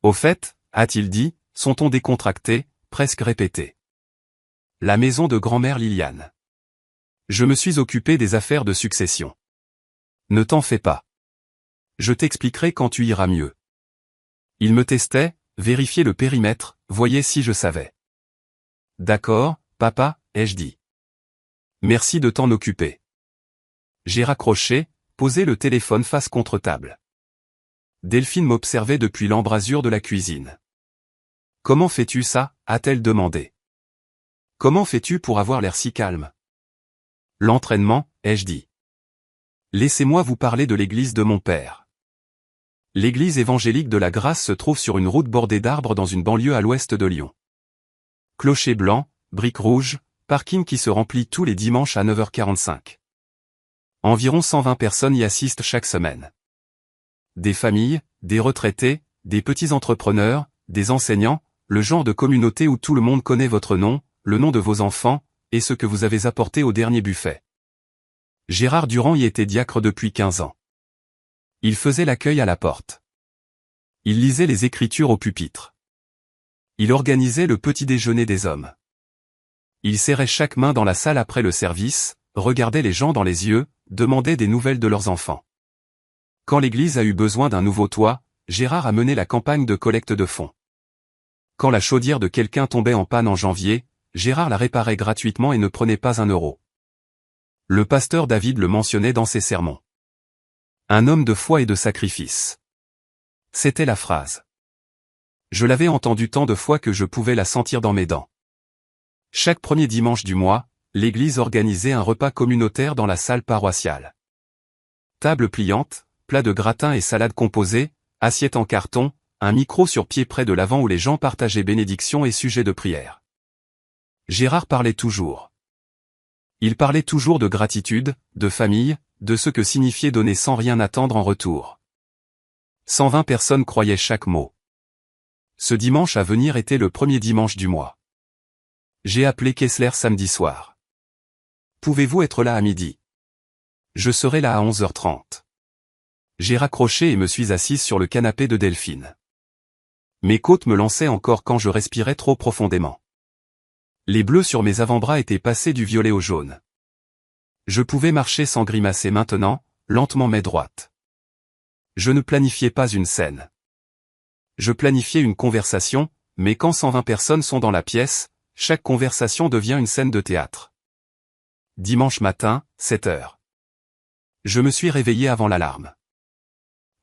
Au fait, a-t-il dit, son ton décontracté, presque répété. La maison de grand-mère Liliane. Je me suis occupé des affaires de succession. Ne t'en fais pas. Je t'expliquerai quand tu iras mieux. Il me testait, vérifiait le périmètre, voyait si je savais. D'accord, papa, ai-je dit. Merci de t'en occuper. J'ai raccroché, posé le téléphone face contre table. Delphine m'observait depuis l'embrasure de la cuisine. Comment fais-tu ça, a-t-elle demandé. Comment fais-tu pour avoir l'air si calme? L'entraînement, ai-je dit. Laissez-moi vous parler de l'église de mon père. L'église évangélique de la Grâce se trouve sur une route bordée d'arbres dans une banlieue à l'ouest de Lyon. Clocher blanc, briques rouges, parking qui se remplit tous les dimanches à 9h45. Environ 120 personnes y assistent chaque semaine. Des familles, des retraités, des petits entrepreneurs, des enseignants, le genre de communauté où tout le monde connaît votre nom, le nom de vos enfants, et ce que vous avez apporté au dernier buffet. Gérard Durand y était diacre depuis 15 ans. Il faisait l'accueil à la porte. Il lisait les Écritures au pupitre. Il organisait le petit déjeuner des hommes. Il serrait chaque main dans la salle après le service, regardait les gens dans les yeux, demandait des nouvelles de leurs enfants. Quand l'église a eu besoin d'un nouveau toit, Gérard a mené la campagne de collecte de fonds. Quand la chaudière de quelqu'un tombait en panne en janvier, Gérard la réparait gratuitement et ne prenait pas un euro. Le pasteur David le mentionnait dans ses sermons. Un homme de foi et de sacrifice. C'était la phrase. Je l'avais entendue tant de fois que je pouvais la sentir dans mes dents. Chaque premier dimanche du mois, l'église organisait un repas communautaire dans la salle paroissiale. Table pliante, plat de gratin et salade composée, assiette en carton, un micro sur pied près de l'avant où les gens partageaient bénédictions et sujets de prière. Gérard parlait toujours. Il parlait toujours de gratitude, de famille, de ce que signifiait donner sans rien attendre en retour. 120 personnes croyaient chaque mot. Ce dimanche à venir était le premier dimanche du mois. J'ai appelé Kessler samedi soir. Pouvez-vous être là à midi? Je serai là à 11h30. J'ai raccroché et me suis assise sur le canapé de Delphine. Mes côtes me lançaient encore quand je respirais trop profondément. Les bleus sur mes avant-bras étaient passés du violet au jaune. Je pouvais marcher sans grimacer maintenant, lentement mais droite. Je ne planifiais pas une scène. Je planifiais une conversation, mais quand 120 personnes sont dans la pièce, chaque conversation devient une scène de théâtre. Dimanche matin, 7 heures. Je me suis réveillé avant l'alarme.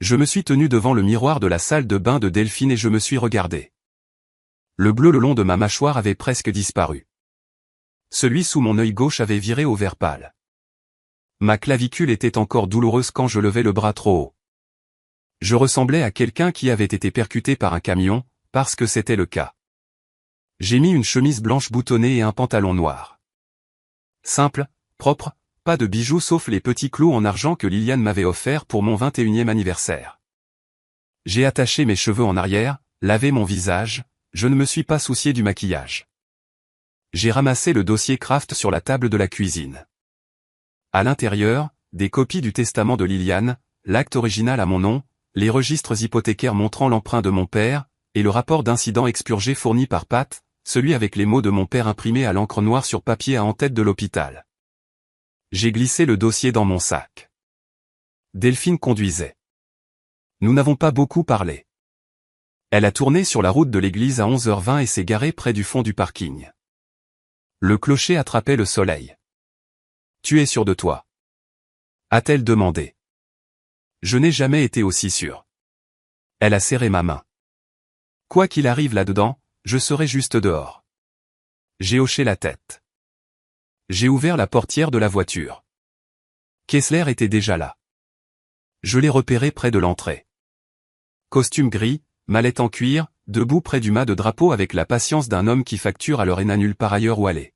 Je me suis tenu devant le miroir de la salle de bain de Delphine et je me suis regardé. Le bleu le long de ma mâchoire avait presque disparu. Celui sous mon œil gauche avait viré au vert pâle. Ma clavicule était encore douloureuse quand je levais le bras trop haut. Je ressemblais à quelqu'un qui avait été percuté par un camion, parce que c'était le cas. J'ai mis une chemise blanche boutonnée et un pantalon noir. Simple, propre, pas de bijoux sauf les petits clous en argent que Liliane m'avait offerts pour mon 21e anniversaire. J'ai attaché mes cheveux en arrière, lavé mon visage, je ne me suis pas soucié du maquillage. J'ai ramassé le dossier Kraft sur la table de la cuisine. À l'intérieur, des copies du testament de Liliane, l'acte original à mon nom, les registres hypothécaires montrant l'emprunt de mon père, et le rapport d'incident expurgé fourni par Pat, celui avec les mots de mon père imprimés à l'encre noire sur papier à en-tête de l'hôpital. J'ai glissé le dossier dans mon sac. Delphine conduisait. Nous n'avons pas beaucoup parlé. Elle a tourné sur la route de l'église à 11h20 et s'est garée près du fond du parking. Le clocher attrapait le soleil. « Tu es sûr de toi ?» a-t-elle demandé. Je n'ai jamais été aussi sûr. Elle a serré ma main. Quoi qu'il arrive là-dedans, je serai juste dehors. J'ai hoché la tête. J'ai ouvert la portière de la voiture. Kessler était déjà là. Je l'ai repéré près de l'entrée. Costume gris, mallette en cuir, debout près du mât de drapeau avec la patience d'un homme qui facture alors et n'a nulle part ailleurs où aller.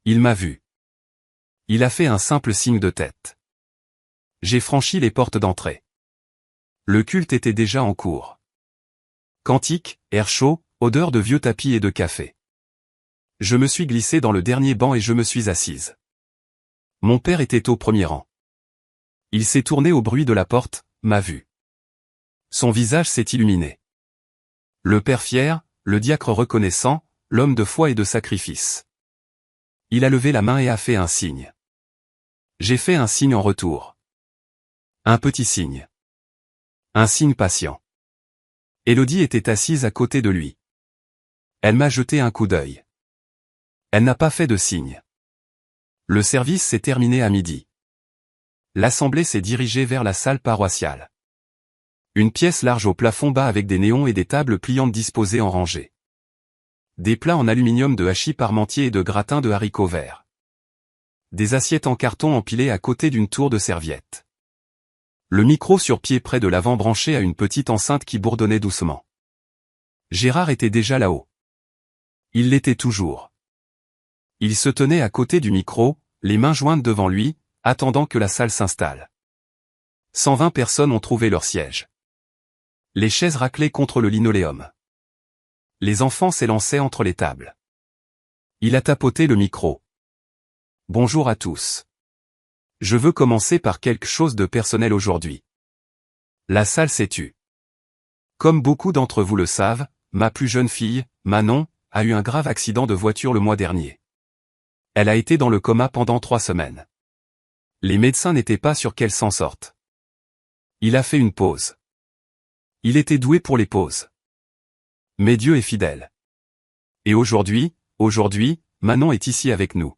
Il m'a vu. Il a fait un simple signe de tête. J'ai franchi les portes d'entrée. Le culte était déjà en cours. Cantique, air chaud, odeur de vieux tapis et de café. Je me suis glissé dans le dernier banc et je me suis assise. Mon père était au premier rang. Il s'est tourné au bruit de la porte, m'a vu. Son visage s'est illuminé. Le père fier, le diacre reconnaissant, l'homme de foi et de sacrifice. Il a levé la main et a fait un signe. J'ai fait un signe en retour. Un petit signe. Un signe patient. Élodie était assise à côté de lui. Elle m'a jeté un coup d'œil. Elle n'a pas fait de signe. Le service s'est terminé à midi. L'assemblée s'est dirigée vers la salle paroissiale. Une pièce large au plafond bas avec des néons et des tables pliantes disposées en rangées. Des plats en aluminium de hachis parmentier et de gratin de haricots verts. Des assiettes en carton empilées à côté d'une tour de serviettes. Le micro sur pied près de l'avant branché à une petite enceinte qui bourdonnait doucement. Gérard était déjà là-haut. Il l'était toujours. Il se tenait à côté du micro, les mains jointes devant lui, attendant que la salle s'installe. 120 personnes ont trouvé leur siège. Les chaises raclaient contre le linoléum. Les enfants s'élançaient entre les tables. Il a tapoté le micro. Bonjour à tous. Je veux commencer par quelque chose de personnel aujourd'hui. La salle s'est tue. Comme beaucoup d'entre vous le savent, ma plus jeune fille, Manon, a eu un grave accident de voiture le mois dernier. Elle a été dans le coma pendant 3 semaines. Les médecins n'étaient pas sûrs qu'elle s'en sorte. Il a fait une pause. Il était doué pour les pauses. Mais Dieu est fidèle. Et aujourd'hui, Manon est ici avec nous.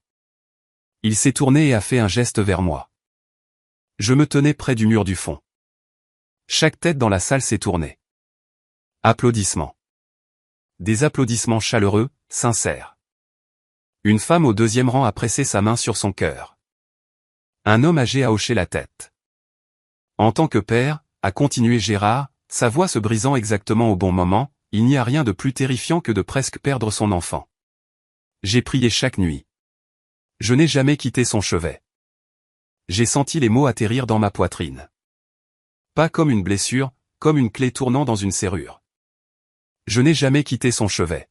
Il s'est tourné et a fait un geste vers moi. Je me tenais près du mur du fond. Chaque tête dans la salle s'est tournée. Applaudissements. Des applaudissements chaleureux, sincères. Une femme au 2e rang a pressé sa main sur son cœur. Un homme âgé a hoché la tête. En tant que père, a continué Gérard, sa voix se brisant exactement au bon moment, il n'y a rien de plus terrifiant que de presque perdre son enfant. J'ai prié chaque nuit. Je n'ai jamais quitté son chevet. J'ai senti les mots atterrir dans ma poitrine. Pas comme une blessure, comme une clé tournant dans une serrure. Je n'ai jamais quitté son chevet.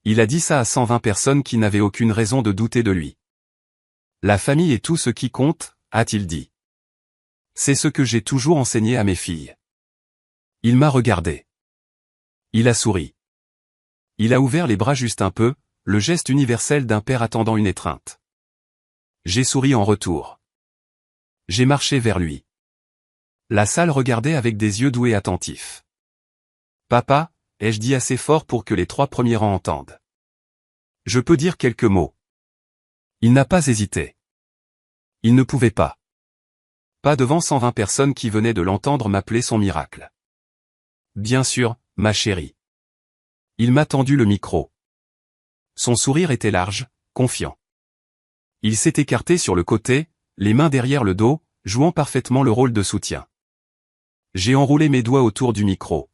Il a dit ça à 120 personnes qui n'avaient aucune raison de douter de lui. La famille est tout ce qui compte, a-t-il dit. C'est ce que j'ai toujours enseigné à mes filles. Il m'a regardé. Il a souri. Il a ouvert les bras juste un peu, le geste universel d'un père attendant une étreinte. J'ai souri en retour. J'ai marché vers lui. La salle regardait avec des yeux doux et attentifs. Papa, ai-je dit assez fort pour que les 3 premiers rangs entendent. Je peux dire quelques mots. Il n'a pas hésité. Il ne pouvait pas. Pas devant 120 personnes qui venaient de l'entendre m'appeler son miracle. Bien sûr, ma chérie. Il m'a tendu le micro. Son sourire était large, confiant. Il s'est écarté sur le côté, les mains derrière le dos, jouant parfaitement le rôle de soutien. J'ai enroulé mes doigts autour du micro.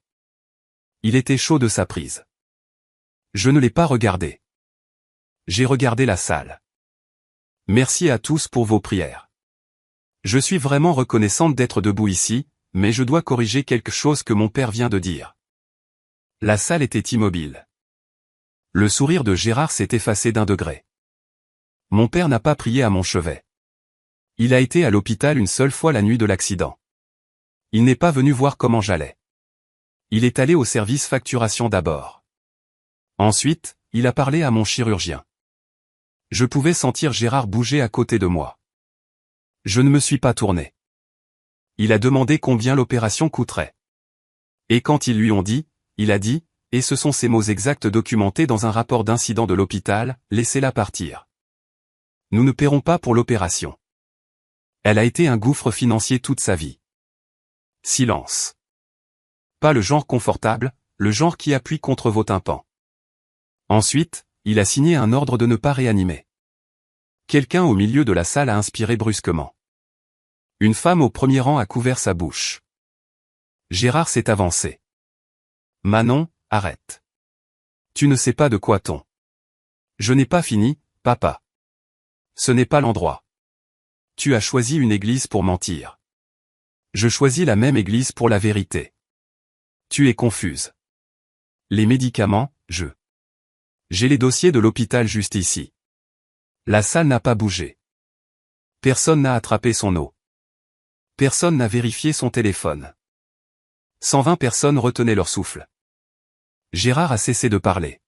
Il était chaud de sa prise. Je ne l'ai pas regardé. J'ai regardé la salle. Merci à tous pour vos prières. Je suis vraiment reconnaissante d'être debout ici, mais je dois corriger quelque chose que mon père vient de dire. La salle était immobile. Le sourire de Gérard s'est effacé d'1 degré. Mon père n'a pas prié à mon chevet. Il a été à l'hôpital une seule fois la nuit de l'accident. Il n'est pas venu voir comment j'allais. Il est allé au service facturation d'abord. Ensuite, il a parlé à mon chirurgien. Je pouvais sentir Gérard bouger à côté de moi. Je ne me suis pas tourné. Il a demandé combien l'opération coûterait. Et quand ils lui ont dit, il a dit, et ce sont ces mots exacts documentés dans un rapport d'incident de l'hôpital, laissez-la partir. Nous ne paierons pas pour l'opération. Elle a été un gouffre financier toute sa vie. Silence. Pas le genre confortable, le genre qui appuie contre vos tympans. Ensuite, il a signé un ordre de ne pas réanimer. Quelqu'un au milieu de la salle a inspiré brusquement. Une femme au premier rang a couvert sa bouche. Gérard s'est avancé. Manon, arrête. Tu ne sais pas de quoi ton. Je n'ai pas fini, papa. Ce n'est pas l'endroit. Tu as choisi une église pour mentir. Je choisis la même église pour la vérité. Tu es confuse. Les médicaments, J'ai les dossiers de l'hôpital juste ici. La salle n'a pas bougé. Personne n'a attrapé son eau. Personne n'a vérifié son téléphone. 120 personnes retenaient leur souffle. Gérard a cessé de parler.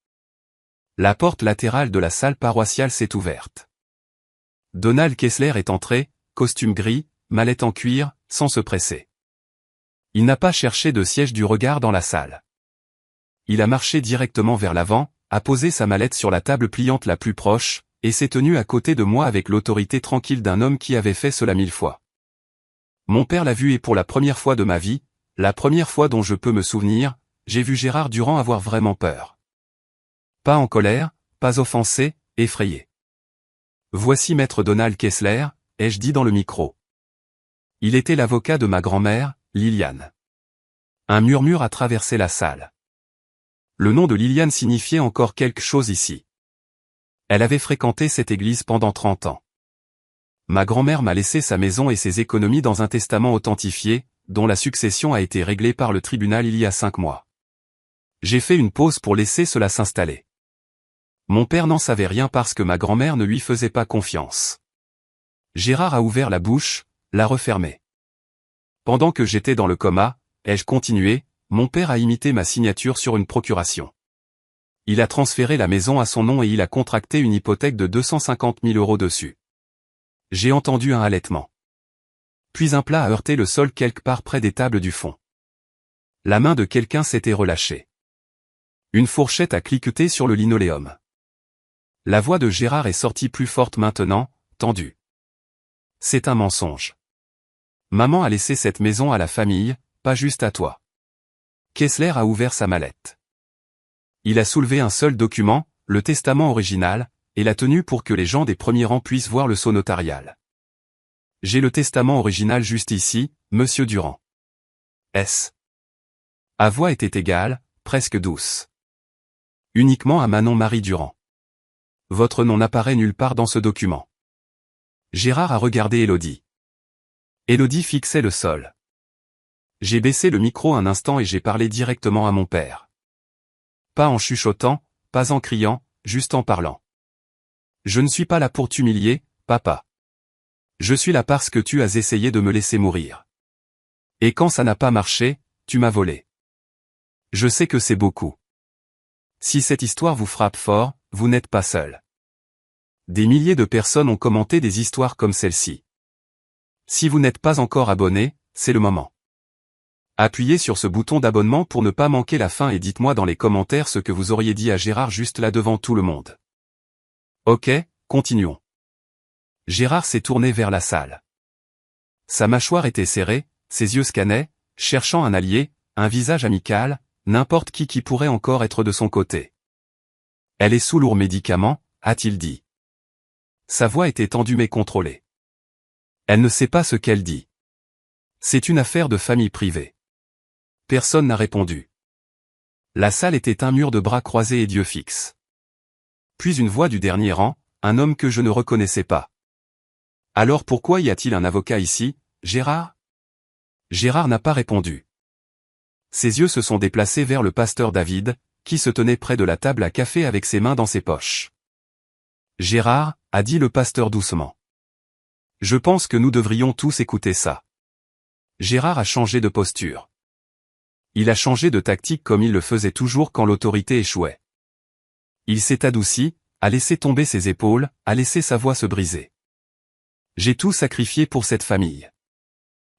La porte latérale de la salle paroissiale s'est ouverte. Donald Kessler est entré, costume gris, mallette en cuir, sans se presser. Il n'a pas cherché de siège du regard dans la salle. Il a marché directement vers l'avant, a posé sa mallette sur la table pliante la plus proche, et s'est tenu à côté de moi avec l'autorité tranquille d'un homme qui avait fait cela 1000 fois. Mon père l'a vu et pour la première fois de ma vie, la première fois dont je peux me souvenir, j'ai vu Gérard Durand avoir vraiment peur. Pas en colère, pas offensé, effrayé. Voici maître Donald Kessler, ai-je dit dans le micro. Il était l'avocat de ma grand-mère, Liliane. Un murmure a traversé la salle. Le nom de Liliane signifiait encore quelque chose ici. Elle avait fréquenté cette église pendant 30 ans. Ma grand-mère m'a laissé sa maison et ses économies dans un testament authentifié, dont la succession a été réglée par le tribunal il y a 5 mois. J'ai fait une pause pour laisser cela s'installer. Mon père n'en savait rien parce que ma grand-mère ne lui faisait pas confiance. Gérard a ouvert la bouche, l'a refermée. Pendant que j'étais dans le coma, ai-je continué, mon père a imité ma signature sur une procuration. Il a transféré la maison à son nom et il a contracté une hypothèque de 250 000 € dessus. J'ai entendu un halètement. Puis un plat a heurté le sol quelque part près des tables du fond. La main de quelqu'un s'était relâchée. Une fourchette a cliqueté sur le linoléum. La voix de Gérard est sortie plus forte maintenant, tendue. C'est un mensonge. Maman a laissé cette maison à la famille, pas juste à toi. Kessler a ouvert sa mallette. Il a soulevé un seul document, le testament original, et l'a tenu pour que les gens des premiers rangs puissent voir le sceau notarial. J'ai le testament original juste ici, monsieur Durand. S. À voix était égale, presque douce. Uniquement à Manon-Marie Durand. Votre nom n'apparaît nulle part dans ce document. Gérard a regardé Élodie. Élodie fixait le sol. J'ai baissé le micro un instant et j'ai parlé directement à mon père. Pas en chuchotant, pas en criant, juste en parlant. Je ne suis pas là pour t'humilier, papa. Je suis là parce que tu as essayé de me laisser mourir. Et quand ça n'a pas marché, tu m'as volé. Je sais que c'est beaucoup. Si cette histoire vous frappe fort, vous n'êtes pas seul. Des milliers de personnes ont commenté des histoires comme celle-ci. Si vous n'êtes pas encore abonné, c'est le moment. Appuyez sur ce bouton d'abonnement pour ne pas manquer la fin et dites-moi dans les commentaires ce que vous auriez dit à Gérard juste là devant tout le monde. Ok, continuons. Gérard s'est tourné vers la salle. Sa mâchoire était serrée, ses yeux scannaient, cherchant un allié, un visage amical, n'importe qui pourrait encore être de son côté. Elle est sous lourd médicament, a-t-il dit. Sa voix était tendue mais contrôlée. Elle ne sait pas ce qu'elle dit. C'est une affaire de famille privée. Personne n'a répondu. La salle était un mur de bras croisés et d'yeux fixes. Puis une voix du dernier rang, un homme que je ne reconnaissais pas. Alors pourquoi y a-t-il un avocat ici, Gérard? Gérard n'a pas répondu. Ses yeux se sont déplacés vers le pasteur David, qui se tenait près de la table à café avec ses mains dans ses poches. Gérard, a dit le pasteur doucement. Je pense que nous devrions tous écouter ça. Gérard a changé de posture. Il a changé de tactique comme il le faisait toujours quand l'autorité échouait. Il s'est adouci, a laissé tomber ses épaules, a laissé sa voix se briser. J'ai tout sacrifié pour cette famille.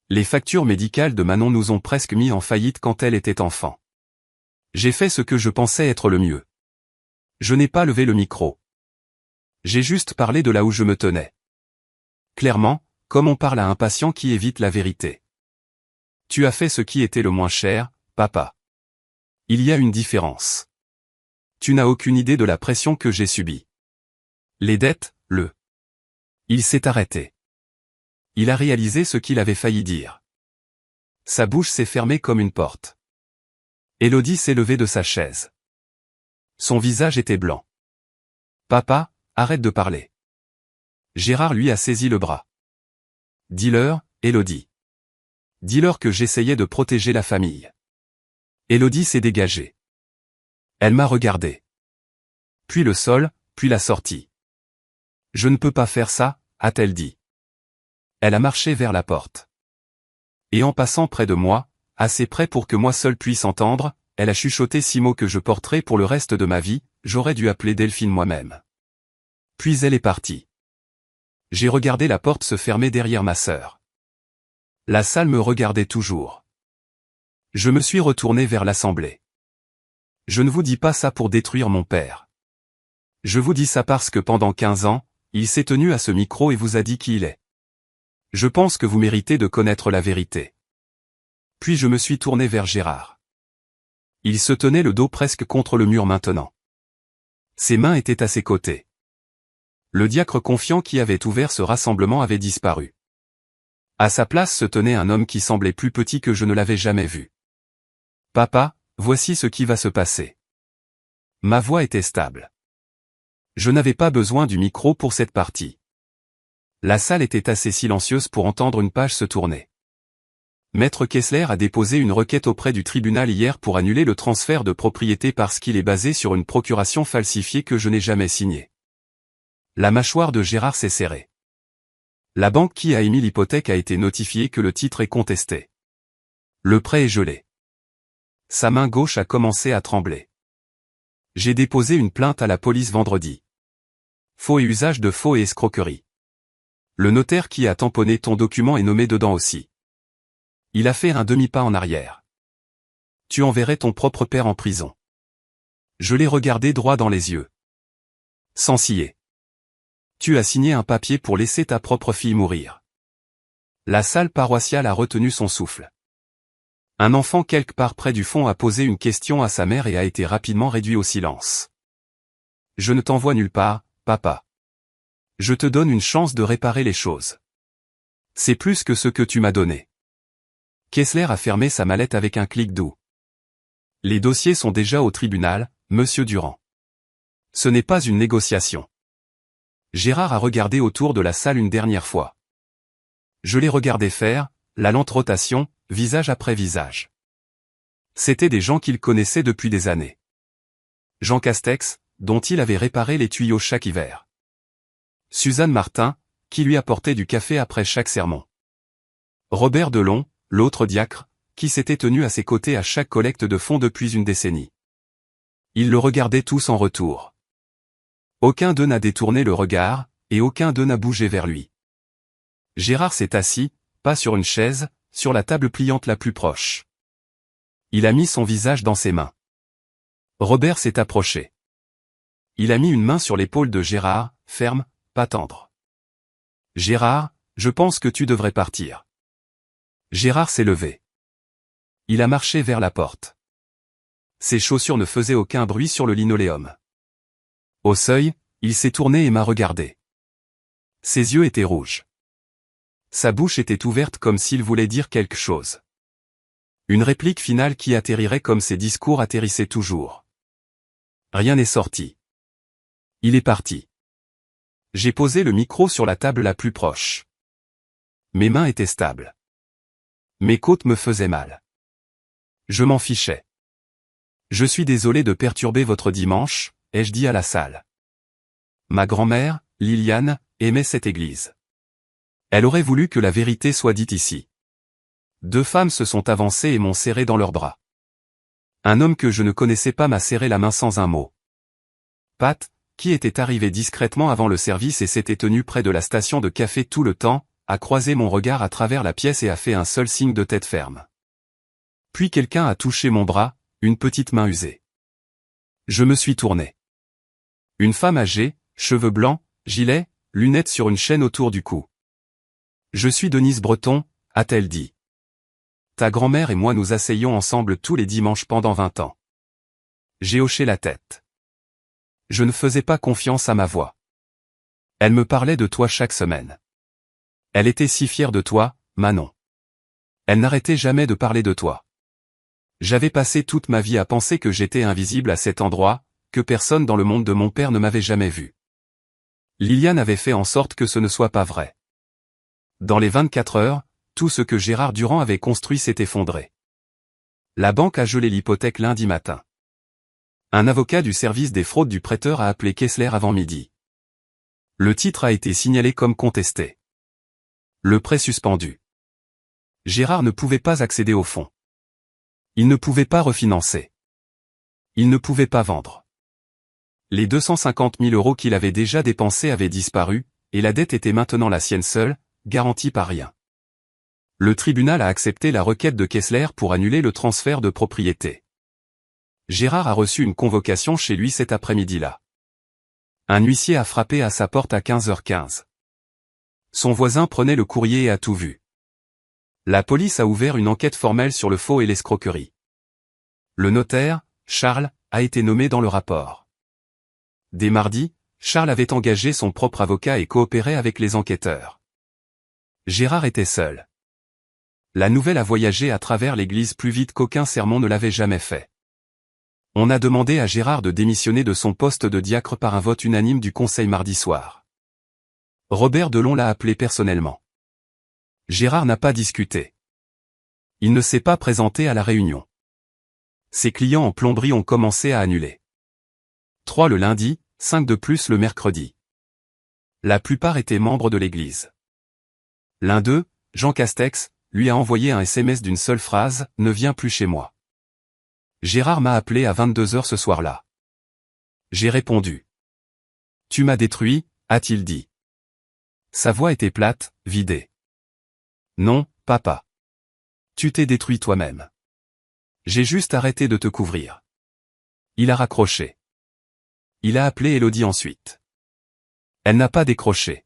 Les factures médicales de Manon nous ont presque mis en faillite quand elle était enfant. J'ai fait ce que je pensais être le mieux. Je n'ai pas levé le micro. J'ai juste parlé de là où je me tenais. Clairement, comme on parle à un patient qui évite la vérité. Tu as fait ce qui était le moins cher, papa. Il y a une différence. Tu n'as aucune idée de la pression que j'ai subie. Les dettes, Il s'est arrêté. Il a réalisé ce qu'il avait failli dire. Sa bouche s'est fermée comme une porte. Élodie s'est levée de sa chaise. Son visage était blanc. Papa, arrête de parler. Gérard lui a saisi le bras. Dis-leur, Élodie. Dis-leur que j'essayais de protéger la famille. Élodie s'est dégagée. Elle m'a regardé. Puis le sol, puis la sortie. Je ne peux pas faire ça, a-t-elle dit. Elle a marché vers la porte. Et en passant près de moi, assez près pour que moi seul puisse entendre, elle a chuchoté 6 mots que je porterai pour le reste de ma vie, j'aurais dû appeler Delphine moi-même. Puis elle est partie. J'ai regardé la porte se fermer derrière ma sœur. La salle me regardait toujours. Je me suis retourné vers l'assemblée. Je ne vous dis pas ça pour détruire mon père. Je vous dis ça parce que pendant 15 ans, il s'est tenu à ce micro et vous a dit qui il est. Je pense que vous méritez de connaître la vérité. Puis je me suis tourné vers Gérard. Il se tenait le dos presque contre le mur maintenant. Ses mains étaient à ses côtés. Le diacre confiant qui avait ouvert ce rassemblement avait disparu. À sa place se tenait un homme qui semblait plus petit que je ne l'avais jamais vu. Papa, voici ce qui va se passer. Ma voix était stable. Je n'avais pas besoin du micro pour cette partie. La salle était assez silencieuse pour entendre une page se tourner. Maître Kessler a déposé une requête auprès du tribunal hier pour annuler le transfert de propriété parce qu'il est basé sur une procuration falsifiée que je n'ai jamais signée. La mâchoire de Gérard s'est serrée. La banque qui a émis l'hypothèque a été notifiée que le titre est contesté. Le prêt est gelé. Sa main gauche a commencé à trembler. J'ai déposé une plainte à la police vendredi. Faux et usage de faux et escroquerie. Le notaire qui a tamponné ton document est nommé dedans aussi. Il a fait un demi-pas en arrière. Tu enverrais ton propre père en prison. Je l'ai regardé droit dans les yeux. Sans scier. Tu as signé un papier pour laisser ta propre fille mourir. La salle paroissiale a retenu son souffle. Un enfant quelque part près du fond a posé une question à sa mère et a été rapidement réduit au silence. Je ne t'envoie nulle part, papa. Je te donne une chance de réparer les choses. C'est plus que ce que tu m'as donné. Kessler a fermé sa mallette avec un clic doux. Les dossiers sont déjà au tribunal, monsieur Durand. Ce n'est pas une négociation. Gérard a regardé autour de la salle une dernière fois. Je l'ai regardé faire, la lente rotation, visage après visage. C'étaient des gens qu'il connaissait depuis des années. Jean Castex, dont il avait réparé les tuyaux chaque hiver. Suzanne Martin, qui lui apportait du café après chaque sermon. Robert Delon, l'autre diacre, qui s'était tenu à ses côtés à chaque collecte de fonds depuis une décennie. Ils le regardaient tous en retour. Aucun d'eux n'a détourné le regard, et aucun d'eux n'a bougé vers lui. Gérard s'est assis, pas sur une chaise, sur la table pliante la plus proche. Il a mis son visage dans ses mains. Robert s'est approché. Il a mis une main sur l'épaule de Gérard, ferme, pas tendre. Gérard, je pense que tu devrais partir. Gérard s'est levé. Il a marché vers la porte. Ses chaussures ne faisaient aucun bruit sur le linoléum. Au seuil, il s'est tourné et m'a regardé. Ses yeux étaient rouges. Sa bouche était ouverte comme s'il voulait dire quelque chose. Une réplique finale qui atterrirait comme ses discours atterrissaient toujours. Rien n'est sorti. Il est parti. J'ai posé le micro sur la table la plus proche. Mes mains étaient stables. Mes côtes me faisaient mal. Je m'en fichais. Je suis désolé de perturber votre dimanche, ai-je dit à la salle. Ma grand-mère, Liliane, aimait cette église. Elle aurait voulu que la vérité soit dite ici. Deux femmes se sont avancées et m'ont serré dans leurs bras. Un homme que je ne connaissais pas m'a serré la main sans un mot. Pat, qui était arrivé discrètement avant le service et s'était tenu près de la station de café tout le temps, a croisé mon regard à travers la pièce et a fait un seul signe de tête ferme. Puis quelqu'un a touché mon bras, une petite main usée. Je me suis tourné. Une femme âgée, cheveux blancs, gilet, lunettes sur une chaîne autour du cou. Je suis Denise Breton, a-t-elle dit. Ta grand-mère et moi nous asseyons ensemble tous les dimanches pendant 20 ans. J'ai hoché la tête. Je ne faisais pas confiance à ma voix. Elle me parlait de toi chaque semaine. Elle était si fière de toi, Manon. Elle n'arrêtait jamais de parler de toi. J'avais passé toute ma vie à penser que j'étais invisible à cet endroit, que personne dans le monde de mon père ne m'avait jamais vu. Liliane avait fait en sorte que ce ne soit pas vrai. Dans les 24 heures, tout ce que Gérard Durand avait construit s'est effondré. La banque a gelé l'hypothèque lundi matin. Un avocat du service des fraudes du prêteur a appelé Kessler avant midi. Le titre a été signalé comme contesté. Le prêt suspendu. Gérard ne pouvait pas accéder au fonds. Il ne pouvait pas refinancer. Il ne pouvait pas vendre. Les 250 000 € qu'il avait déjà dépensés avaient disparu, et la dette était maintenant la sienne seule, garantie par rien. Le tribunal a accepté la requête de Kessler pour annuler le transfert de propriété. Gérard a reçu une convocation chez lui cet après-midi-là. Un huissier a frappé à sa porte à 15h15. Son voisin prenait le courrier et a tout vu. La police a ouvert une enquête formelle sur le faux et l'escroquerie. Le notaire, Charles, a été nommé dans le rapport. Dès mardi, Charles avait engagé son propre avocat et coopérait avec les enquêteurs. Gérard était seul. La nouvelle a voyagé à travers l'église plus vite qu'aucun sermon ne l'avait jamais fait. On a demandé à Gérard de démissionner de son poste de diacre par un vote unanime du conseil mardi soir. Robert Delon l'a appelé personnellement. Gérard n'a pas discuté. Il ne s'est pas présenté à la réunion. Ses clients en plomberie ont commencé à annuler. 3 le lundi, 5 de plus le mercredi. La plupart étaient membres de l'église. L'un d'eux, Jean Castex, lui a envoyé un SMS d'une seule phrase, « Ne viens plus chez moi ». Gérard m'a appelé à 22h ce soir-là. J'ai répondu. « Tu m'as détruit », a-t-il dit. Sa voix était plate, vidée. « Non, papa. Tu t'es détruit toi-même. J'ai juste arrêté de te couvrir. » Il a raccroché. Il a appelé Élodie ensuite. Elle n'a pas décroché.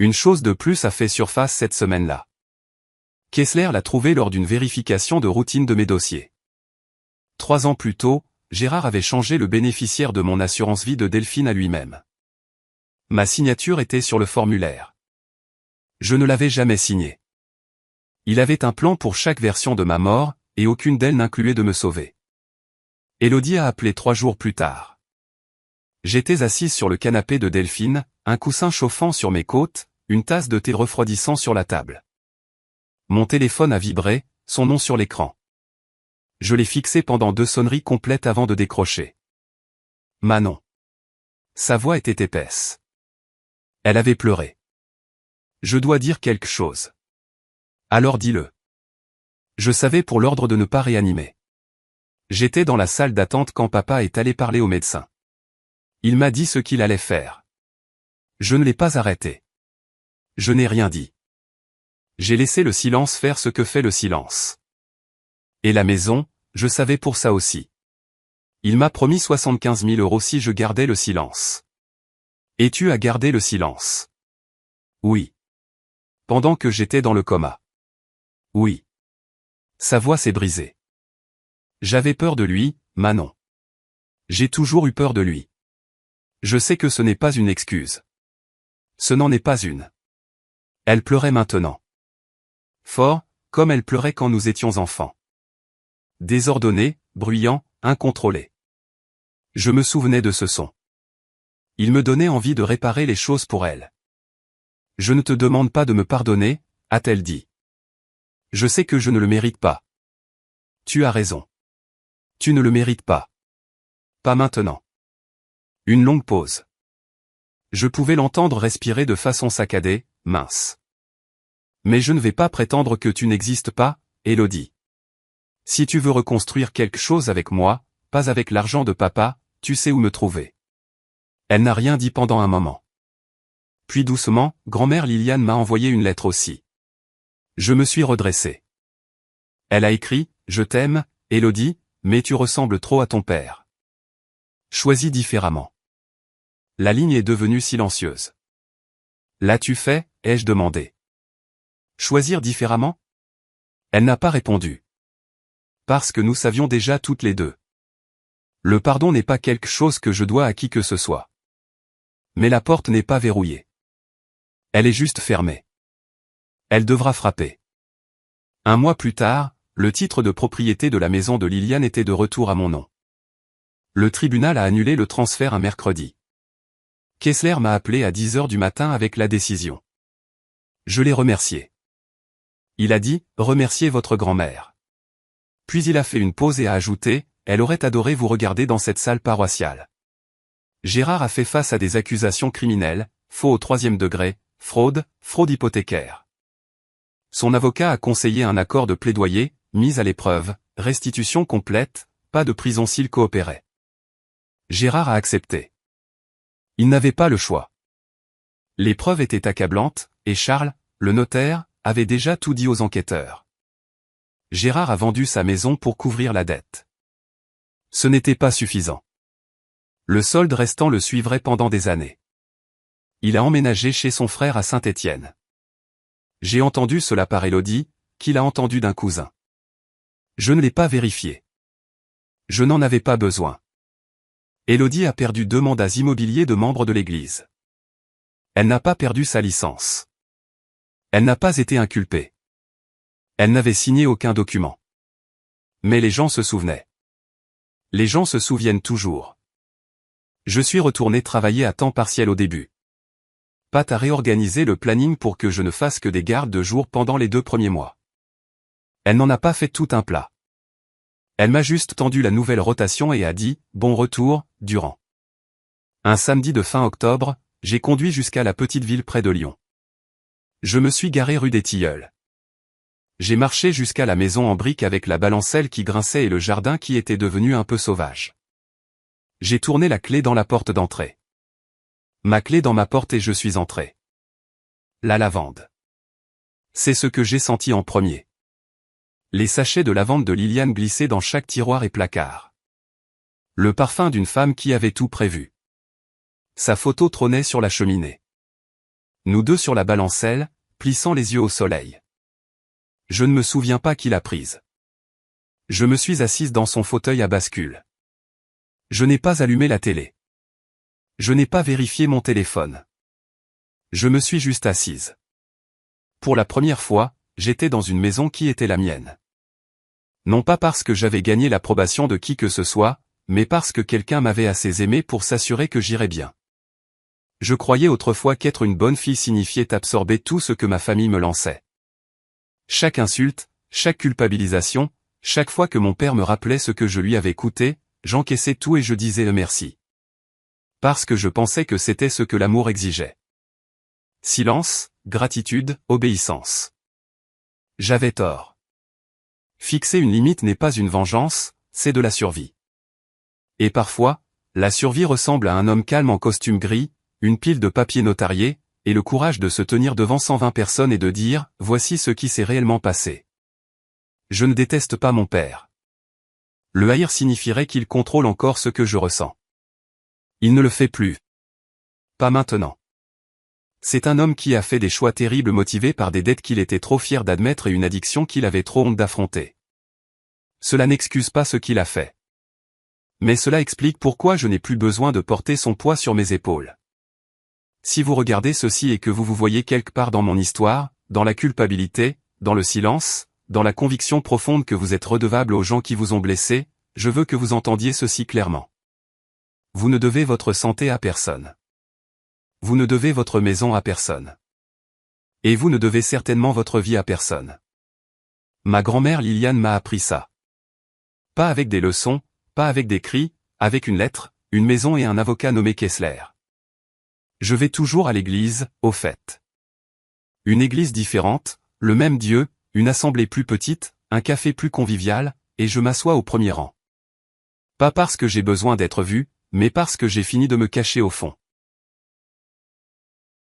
Une chose de plus a fait surface cette semaine-là. Kessler l'a trouvée lors d'une vérification de routine de mes dossiers. 3 ans plus tôt, Gérard avait changé le bénéficiaire de mon assurance vie de Delphine à lui-même. Ma signature était sur le formulaire. Je ne l'avais jamais signé. Il avait un plan pour chaque version de ma mort, et aucune d'elles n'incluait de me sauver. Élodie a appelé 3 jours plus tard. J'étais assise sur le canapé de Delphine, un coussin chauffant sur mes côtes, une tasse de thé refroidissant sur la table. Mon téléphone a vibré, son nom sur l'écran. Je l'ai fixé pendant 2 sonneries complètes avant de décrocher. Manon. Sa voix était épaisse. Elle avait pleuré. Je dois dire quelque chose. Alors dis-le. Je savais pour l'ordre de ne pas réanimer. J'étais dans la salle d'attente quand papa est allé parler au médecin. Il m'a dit ce qu'il allait faire. Je ne l'ai pas arrêté. Je n'ai rien dit. J'ai laissé le silence faire ce que fait le silence. Et la maison, je savais pour ça aussi. Il m'a promis 75 000 € si je gardais le silence. Et tu as gardé le silence. Oui. Pendant que j'étais dans le coma. Oui. Sa voix s'est brisée. J'avais peur de lui, Manon. J'ai toujours eu peur de lui. Je sais que ce n'est pas une excuse. Ce n'en est pas une. Elle pleurait maintenant. Fort, comme elle pleurait quand nous étions enfants. Désordonné, bruyant, incontrôlé. Je me souvenais de ce son. Il me donnait envie de réparer les choses pour elle. Je ne te demande pas de me pardonner, a-t-elle dit. Je sais que je ne le mérite pas. Tu as raison. Tu ne le mérites pas. Pas maintenant. Une longue pause. Je pouvais l'entendre respirer de façon saccadée, mince. Mais je ne vais pas prétendre que tu n'existes pas, Élodie. Si tu veux reconstruire quelque chose avec moi, pas avec l'argent de papa, tu sais où me trouver. Elle n'a rien dit pendant un moment. Puis doucement, grand-mère Liliane m'a envoyé une lettre aussi. Je me suis redressé. Elle a écrit, je t'aime, Élodie, mais tu ressembles trop à ton père. Choisis différemment. La ligne est devenue silencieuse. L'as-tu fait, ai-je demandé. Choisir différemment? Elle n'a pas répondu. Parce que nous savions déjà toutes les deux. Le pardon n'est pas quelque chose que je dois à qui que ce soit. Mais la porte n'est pas verrouillée. Elle est juste fermée. Elle devra frapper. Un mois plus tard, le titre de propriété de la maison de Liliane était de retour à mon nom. Le tribunal a annulé le transfert un mercredi. Kessler m'a appelé à 10 heures du matin avec la décision. Je l'ai remercié. Il a dit, remerciez votre grand-mère. Puis il a fait une pause et a ajouté, elle aurait adoré vous regarder dans cette salle paroissiale. Gérard a fait face à des accusations criminelles, faux au 3e degré, fraude hypothécaire. Son avocat a conseillé un accord de plaidoyer, mise à l'épreuve, restitution complète, pas de prison s'il coopérait. Gérard a accepté. Il n'avait pas le choix. Les preuves étaient accablantes, et Charles, le notaire, avait déjà tout dit aux enquêteurs. Gérard a vendu sa maison pour couvrir la dette. Ce n'était pas suffisant. Le solde restant le suivrait pendant des années. Il a emménagé chez son frère à Saint-Étienne. J'ai entendu cela par Élodie, qu'il a entendu d'un cousin. Je ne l'ai pas vérifié. Je n'en avais pas besoin. Élodie a perdu 2 mandats immobiliers de membre de l'Église. Elle n'a pas perdu sa licence. Elle n'a pas été inculpée. Elle n'avait signé aucun document. Mais les gens se souvenaient. Les gens se souviennent toujours. Je suis retourné travailler à temps partiel au début. Pat a réorganisé le planning pour que je ne fasse que des gardes de jour pendant les 2 premiers mois. Elle n'en a pas fait tout un plat. Elle m'a juste tendu la nouvelle rotation et a dit, bon retour, Durand. Un samedi de fin octobre, j'ai conduit jusqu'à la petite ville près de Lyon. Je me suis garé rue des Tilleuls. J'ai marché jusqu'à la maison en briques avec la balancelle qui grinçait et le jardin qui était devenu un peu sauvage. J'ai tourné la clé dans la porte d'entrée. Ma clé dans ma porte et je suis entré. La lavande. C'est ce que j'ai senti en premier. Les sachets de lavande de Liliane glissaient dans chaque tiroir et placard. Le parfum d'une femme qui avait tout prévu. Sa photo trônait sur la cheminée. Nous deux sur la balancelle, plissant les yeux au soleil. Je ne me souviens pas qui l'a prise. Je me suis assise dans son fauteuil à bascule. Je n'ai pas allumé la télé. Je n'ai pas vérifié mon téléphone. Je me suis juste assise. Pour la première fois, j'étais dans une maison qui était la mienne. Non pas parce que j'avais gagné l'approbation de qui que ce soit, mais parce que quelqu'un m'avait assez aimé pour s'assurer que j'irais bien. Je croyais autrefois qu'être une bonne fille signifiait absorber tout ce que ma famille me lançait. Chaque insulte, chaque culpabilisation, chaque fois que mon père me rappelait ce que je lui avais coûté, j'encaissais tout et je disais merci. Parce que je pensais que c'était ce que l'amour exigeait. Silence, gratitude, obéissance. J'avais tort. Fixer une limite n'est pas une vengeance, c'est de la survie. Et parfois, la survie ressemble à un homme calme en costume gris, une pile de papiers notariés, et le courage de se tenir devant 120 personnes et de dire « Voici ce qui s'est réellement passé ». Je ne déteste pas mon père. Le haïr signifierait qu'il contrôle encore ce que je ressens. Il ne le fait plus. Pas maintenant. C'est un homme qui a fait des choix terribles motivés par des dettes qu'il était trop fier d'admettre et une addiction qu'il avait trop honte d'affronter. Cela n'excuse pas ce qu'il a fait. Mais cela explique pourquoi je n'ai plus besoin de porter son poids sur mes épaules. Si vous regardez ceci et que vous vous voyez quelque part dans mon histoire, dans la culpabilité, dans le silence, dans la conviction profonde que vous êtes redevable aux gens qui vous ont blessé, je veux que vous entendiez ceci clairement. Vous ne devez votre santé à personne. Vous ne devez votre maison à personne. Et vous ne devez certainement votre vie à personne. Ma grand-mère Liliane m'a appris ça. Pas avec des leçons, pas avec des cris, avec une lettre, une maison et un avocat nommé Kessler. Je vais toujours à l'église, au fait. Une église différente, le même Dieu, une assemblée plus petite, un café plus convivial, et je m'assois au premier rang. Pas parce que j'ai besoin d'être vu, mais parce que j'ai fini de me cacher au fond.